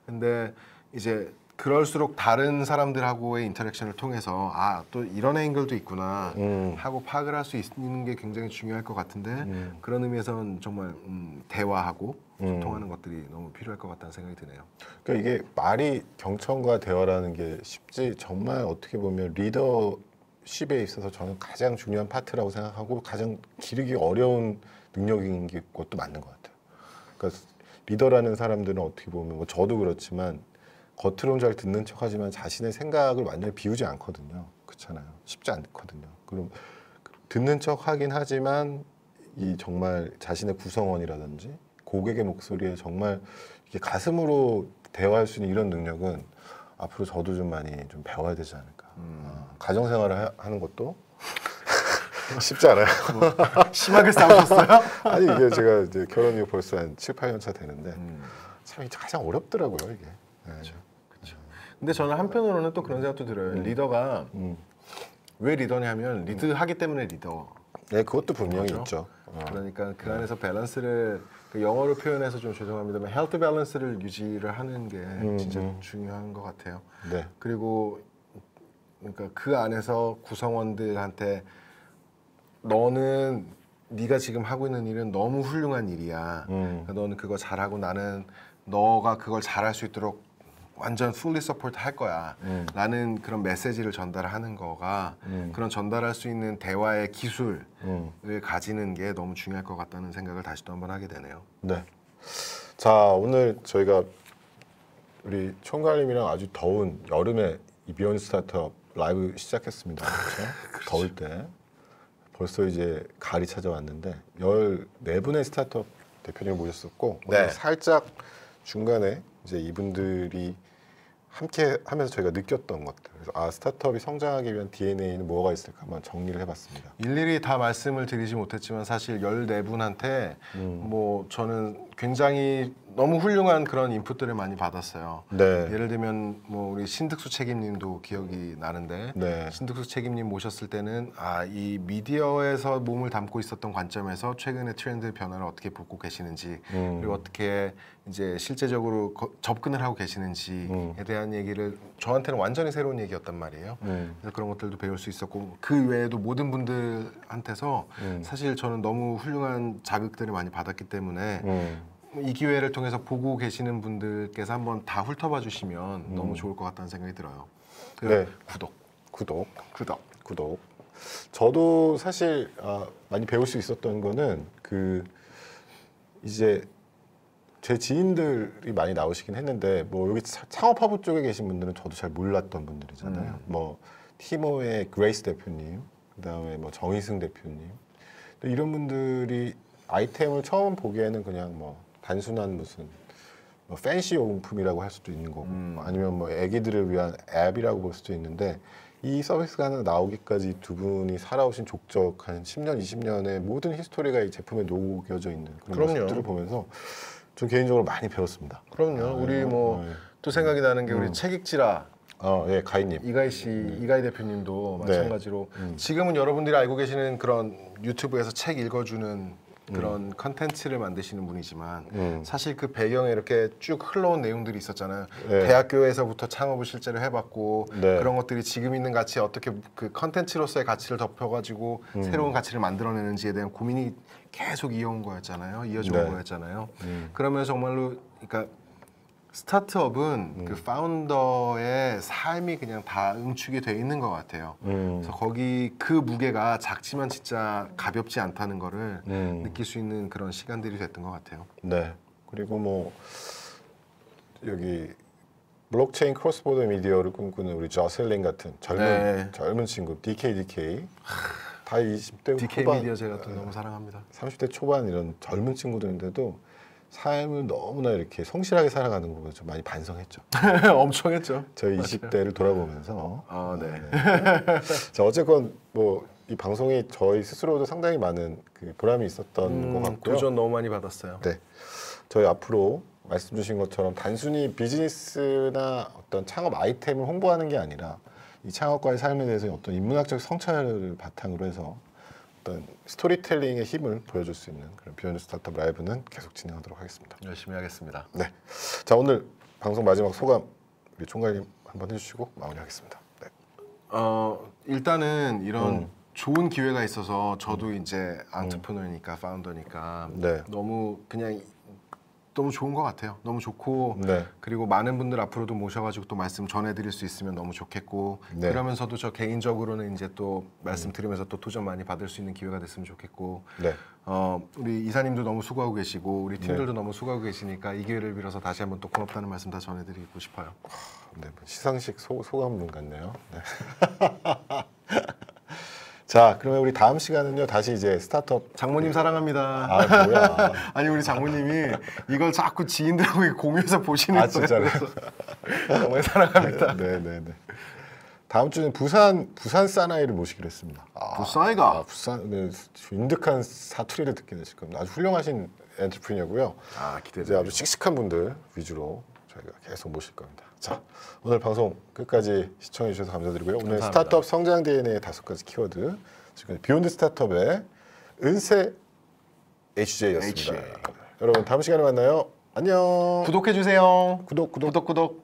Speaker 2: 근데 이제 그럴수록 다른 사람들하고의 인터랙션을 통해서 또 이런 앵글도 있구나 하고 파악을 할 수 있는 게 굉장히 중요할 것 같은데 그런 의미에서는 정말 대화하고 소통하는 것들이 너무 필요할 것 같다는 생각이 드네요.
Speaker 1: 그러니까 이게 말이 경청과 대화라는 게 쉽지 정말 어떻게 보면 리더십에 있어서 저는 가장 중요한 파트라고 생각하고 가장 기르기 어려운 능력인 것도 맞는 것 같아요. 그러니까 리더라는 사람들은 어떻게 보면 뭐 저도 그렇지만 겉으로는 잘 듣는 척하지만 자신의 생각을 완전히 비우지 않거든요. 그렇잖아요. 쉽지 않거든요. 그럼 듣는 척하긴 하지만 이 정말 자신의 구성원이라든지 고객의 목소리에 정말 이렇게 가슴으로 대화할 수 있는 이런 능력은 앞으로 저도 좀 많이 좀 배워야 되지 않을까. 가정생활을 하는 것도 쉽지 않아요.
Speaker 2: 심하게 싸우셨어요?
Speaker 1: 아니 이게 제가 이제 결혼 이후 벌써 한 7, 8년 차 되는데 참 이게 가장 어렵더라고요 이게.
Speaker 2: 그렇죠. 근데 저는 한편으로는 또 그런 생각도 들어요. 리더가 왜 리더냐면 리드하기 때문에 리더.
Speaker 1: 네, 그것도 분명히
Speaker 2: 그렇죠?
Speaker 1: 있죠.
Speaker 2: 그러니까 그 안에서 밸런스를 영어로 표현해서 좀 죄송합니다만 헬스 밸런스를 유지를 하는 게 진짜 중요한 것 같아요.
Speaker 1: 네.
Speaker 2: 그리고 그러니까 그 안에서 구성원들한테 너는 네가 지금 하고 있는 일은 너무 훌륭한 일이야. 그러니까 너는 그거 잘하고 나는 너가 그걸 잘할 수 있도록 완전 fully support 할 거야 라는 그런 메시지를 전달하는 거가 그런 전달할 수 있는 대화의 기술을 가지는 게 너무 중요할 것 같다는 생각을 다시 또 한번 하게 되네요.
Speaker 1: 네. 자, 오늘 저희가 우리 총괄님이랑 아주 더운 여름에 이 비욘드 스타트업 라이브 시작했습니다. 그렇죠? 더울 때 벌써 이제 가을이 찾아왔는데 14분의 스타트업 대표님을 모셨었고 오늘 살짝 중간에 이제 이분들이 함께 하면서 저희가 느꼈던 것들, 그래서 스타트업이 성장하기 위한 DNA는 뭐가 있을까 한번 정리를 해봤습니다.
Speaker 2: 일일이 다 말씀을 드리지 못했지만 사실 14분한테 뭐 저는 굉장히 너무 훌륭한 그런 인풋들을 많이 받았어요.
Speaker 1: 네.
Speaker 2: 예를 들면 뭐 우리 신득수 책임님도 기억이 나는데
Speaker 1: 네.
Speaker 2: 신득수 책임님 모셨을 때는 이 미디어에서 몸을 담고 있었던 관점에서 최근의 트렌드 변화를 어떻게 보고 계시는지 그리고 어떻게 이제 실제적으로 접근을 하고 계시는지에 대한 얘기를 저한테는 완전히 새로운 얘기였단 말이에요. 그래서 그런 것들도 배울 수 있었고 그 외에도 모든 분들한테서 사실 저는 너무 훌륭한 자극들을 많이 받았기 때문에 이 기회를 통해서 보고 계시는 분들께서 한번 다 훑어봐 주시면 너무 좋을 것 같다는 생각이 들어요.
Speaker 1: 네. 구독. 저도 사실 많이 배울 수 있었던 거는 이제 제 지인들이 많이 나오시긴 했는데 뭐 여기 창업하부 쪽에 계신 분들은 저도 잘 몰랐던 분들이잖아요. 뭐 티모의 그레이스 대표님, 그다음에 뭐 정희승 대표님, 이런 분들이 아이템을 처음 보기에는 그냥 뭐 단순한 무슨 뭐 팬시 용품이라고 할 수도 있는 거고 아니면 뭐 애기들을 위한 앱이라고 볼 수도 있는데 이 서비스가 하나 나오기까지 두 분이 살아오신 족적 한 10년, 20년의 모든 히스토리가 이 제품에 녹여져 있는 그런 모습들을 보면서 전 개인적으로 많이 배웠습니다.
Speaker 2: 그럼요. 우리 뭐 또 생각이 나는 게 우리 책익지라
Speaker 1: 예, 가희님.
Speaker 2: 이가희 대표님도 마찬가지로 지금은 여러분들이 알고 계시는 그런 유튜브에서 책 읽어주는 그런 컨텐츠를 만드시는 분이지만 사실 그 배경에 이렇게 쭉 흘러온 내용들이 있었잖아요.
Speaker 1: 네.
Speaker 2: 대학교에서부터 창업을 실제로 해봤고
Speaker 1: 네.
Speaker 2: 그런 것들이 지금 있는 가치 어떻게 그 컨텐츠로서의 가치를 덮여가지고 새로운 가치를 만들어내는지에 대한 고민이 계속 이어온 거였잖아요. 이어져 온
Speaker 1: 네.
Speaker 2: 거였잖아요. 그러면 정말로 그러니까 스타트업은 그 파운더의 삶이 그냥 다 응축이 돼 있는 것 같아요. 그래서 거기 그 무게가 작지만 진짜 가볍지 않다는 거를 느낄 수 있는 그런 시간들이 됐던 것 같아요.
Speaker 1: 네. 그리고 뭐 여기 블록체인 크로스보더 미디어를 꿈꾸는 우리 저셀린 같은 젊은 친구 DK 다 20대
Speaker 2: DK
Speaker 1: 후반,
Speaker 2: 미디어 제가 또 너무 사랑합니다.
Speaker 1: 30대 초반 이런 젊은 친구들인데도 삶을 너무나 이렇게 성실하게 살아가는 거 보면서 좀 많이 반성했죠.
Speaker 2: 엄청 했죠.
Speaker 1: 저희 20대를 돌아보면서.
Speaker 2: 네.
Speaker 1: 자, 어쨌건 뭐 이 방송이 저희 스스로도 상당히 많은 그 보람이 있었던 것 같고요.
Speaker 2: 도전 너무 많이 받았어요.
Speaker 1: 네, 저희 앞으로 말씀 주신 것처럼 단순히 비즈니스나 어떤 창업 아이템을 홍보하는 게 아니라 이 창업가의 삶에 대해서 어떤 인문학적 성찰을 바탕으로 해서 어떤 스토리텔링의 힘을 보여줄 수 있는 그런 비욘드 스타트업 라이브는 계속 진행하도록 하겠습니다.
Speaker 2: 열심히 하겠습니다.
Speaker 1: 네, 자 오늘 방송 마지막 소감 우리 총괄님 한번 해주시고 마무리하겠습니다. 네.
Speaker 2: 일단은 이런 좋은 기회가 있어서 저도 이제 안트프너니까 파운더니까
Speaker 1: 네.
Speaker 2: 너무 그냥 너무 좋은 것 같아요. 너무 좋고
Speaker 1: 네.
Speaker 2: 그리고 많은 분들 앞으로도 모셔가지고 또 말씀 전해드릴 수 있으면 너무 좋겠고
Speaker 1: 네.
Speaker 2: 그러면서도 저 개인적으로는 이제 또 말씀 드리면서 또 도전 많이 받을 수 있는 기회가 됐으면 좋겠고
Speaker 1: 네.
Speaker 2: 우리 이사님도 너무 수고하고 계시고 우리 팀들도 너무 수고하고 계시니까 이 기회를 빌어서 다시 한번 또 고맙다는 말씀 다 전해드리고 싶어요.
Speaker 1: 네, 시상식 소감문 같네요. 네. 자, 그러면 우리 다음 시간은요 다시 이제 스타트업
Speaker 2: 장모님 사랑합니다.
Speaker 1: 아 뭐야?
Speaker 2: 아니 우리 장모님이 이걸 자꾸 지인들하고 공유해서 보시는 거예요.
Speaker 1: 진짜로?
Speaker 2: 정말 사랑합니다.
Speaker 1: 네네네. 다음 주는 부산 사나이를 모시기로 했습니다.
Speaker 2: 부산이가
Speaker 1: 부산 윤득한 사투리를 듣게 되실 겁니다. 아주 훌륭하신 엔터프리너고요. 이제
Speaker 2: 기대돼요.
Speaker 1: 아주 씩씩한 분들 위주로 저희가 계속 모실 겁니다. 자, 오늘 방송 끝까지 시청해 주셔서 감사드리고요. 오늘
Speaker 2: 감사합니다.
Speaker 1: 스타트업 성장 DNA의 5가지 키워드 지금 비욘드 스타트업의 은세 HJ였습니다.
Speaker 2: HJ.
Speaker 1: 여러분 다음 시간에 만나요. 안녕.
Speaker 2: 구독해 주세요.
Speaker 1: 구독.
Speaker 2: 구독.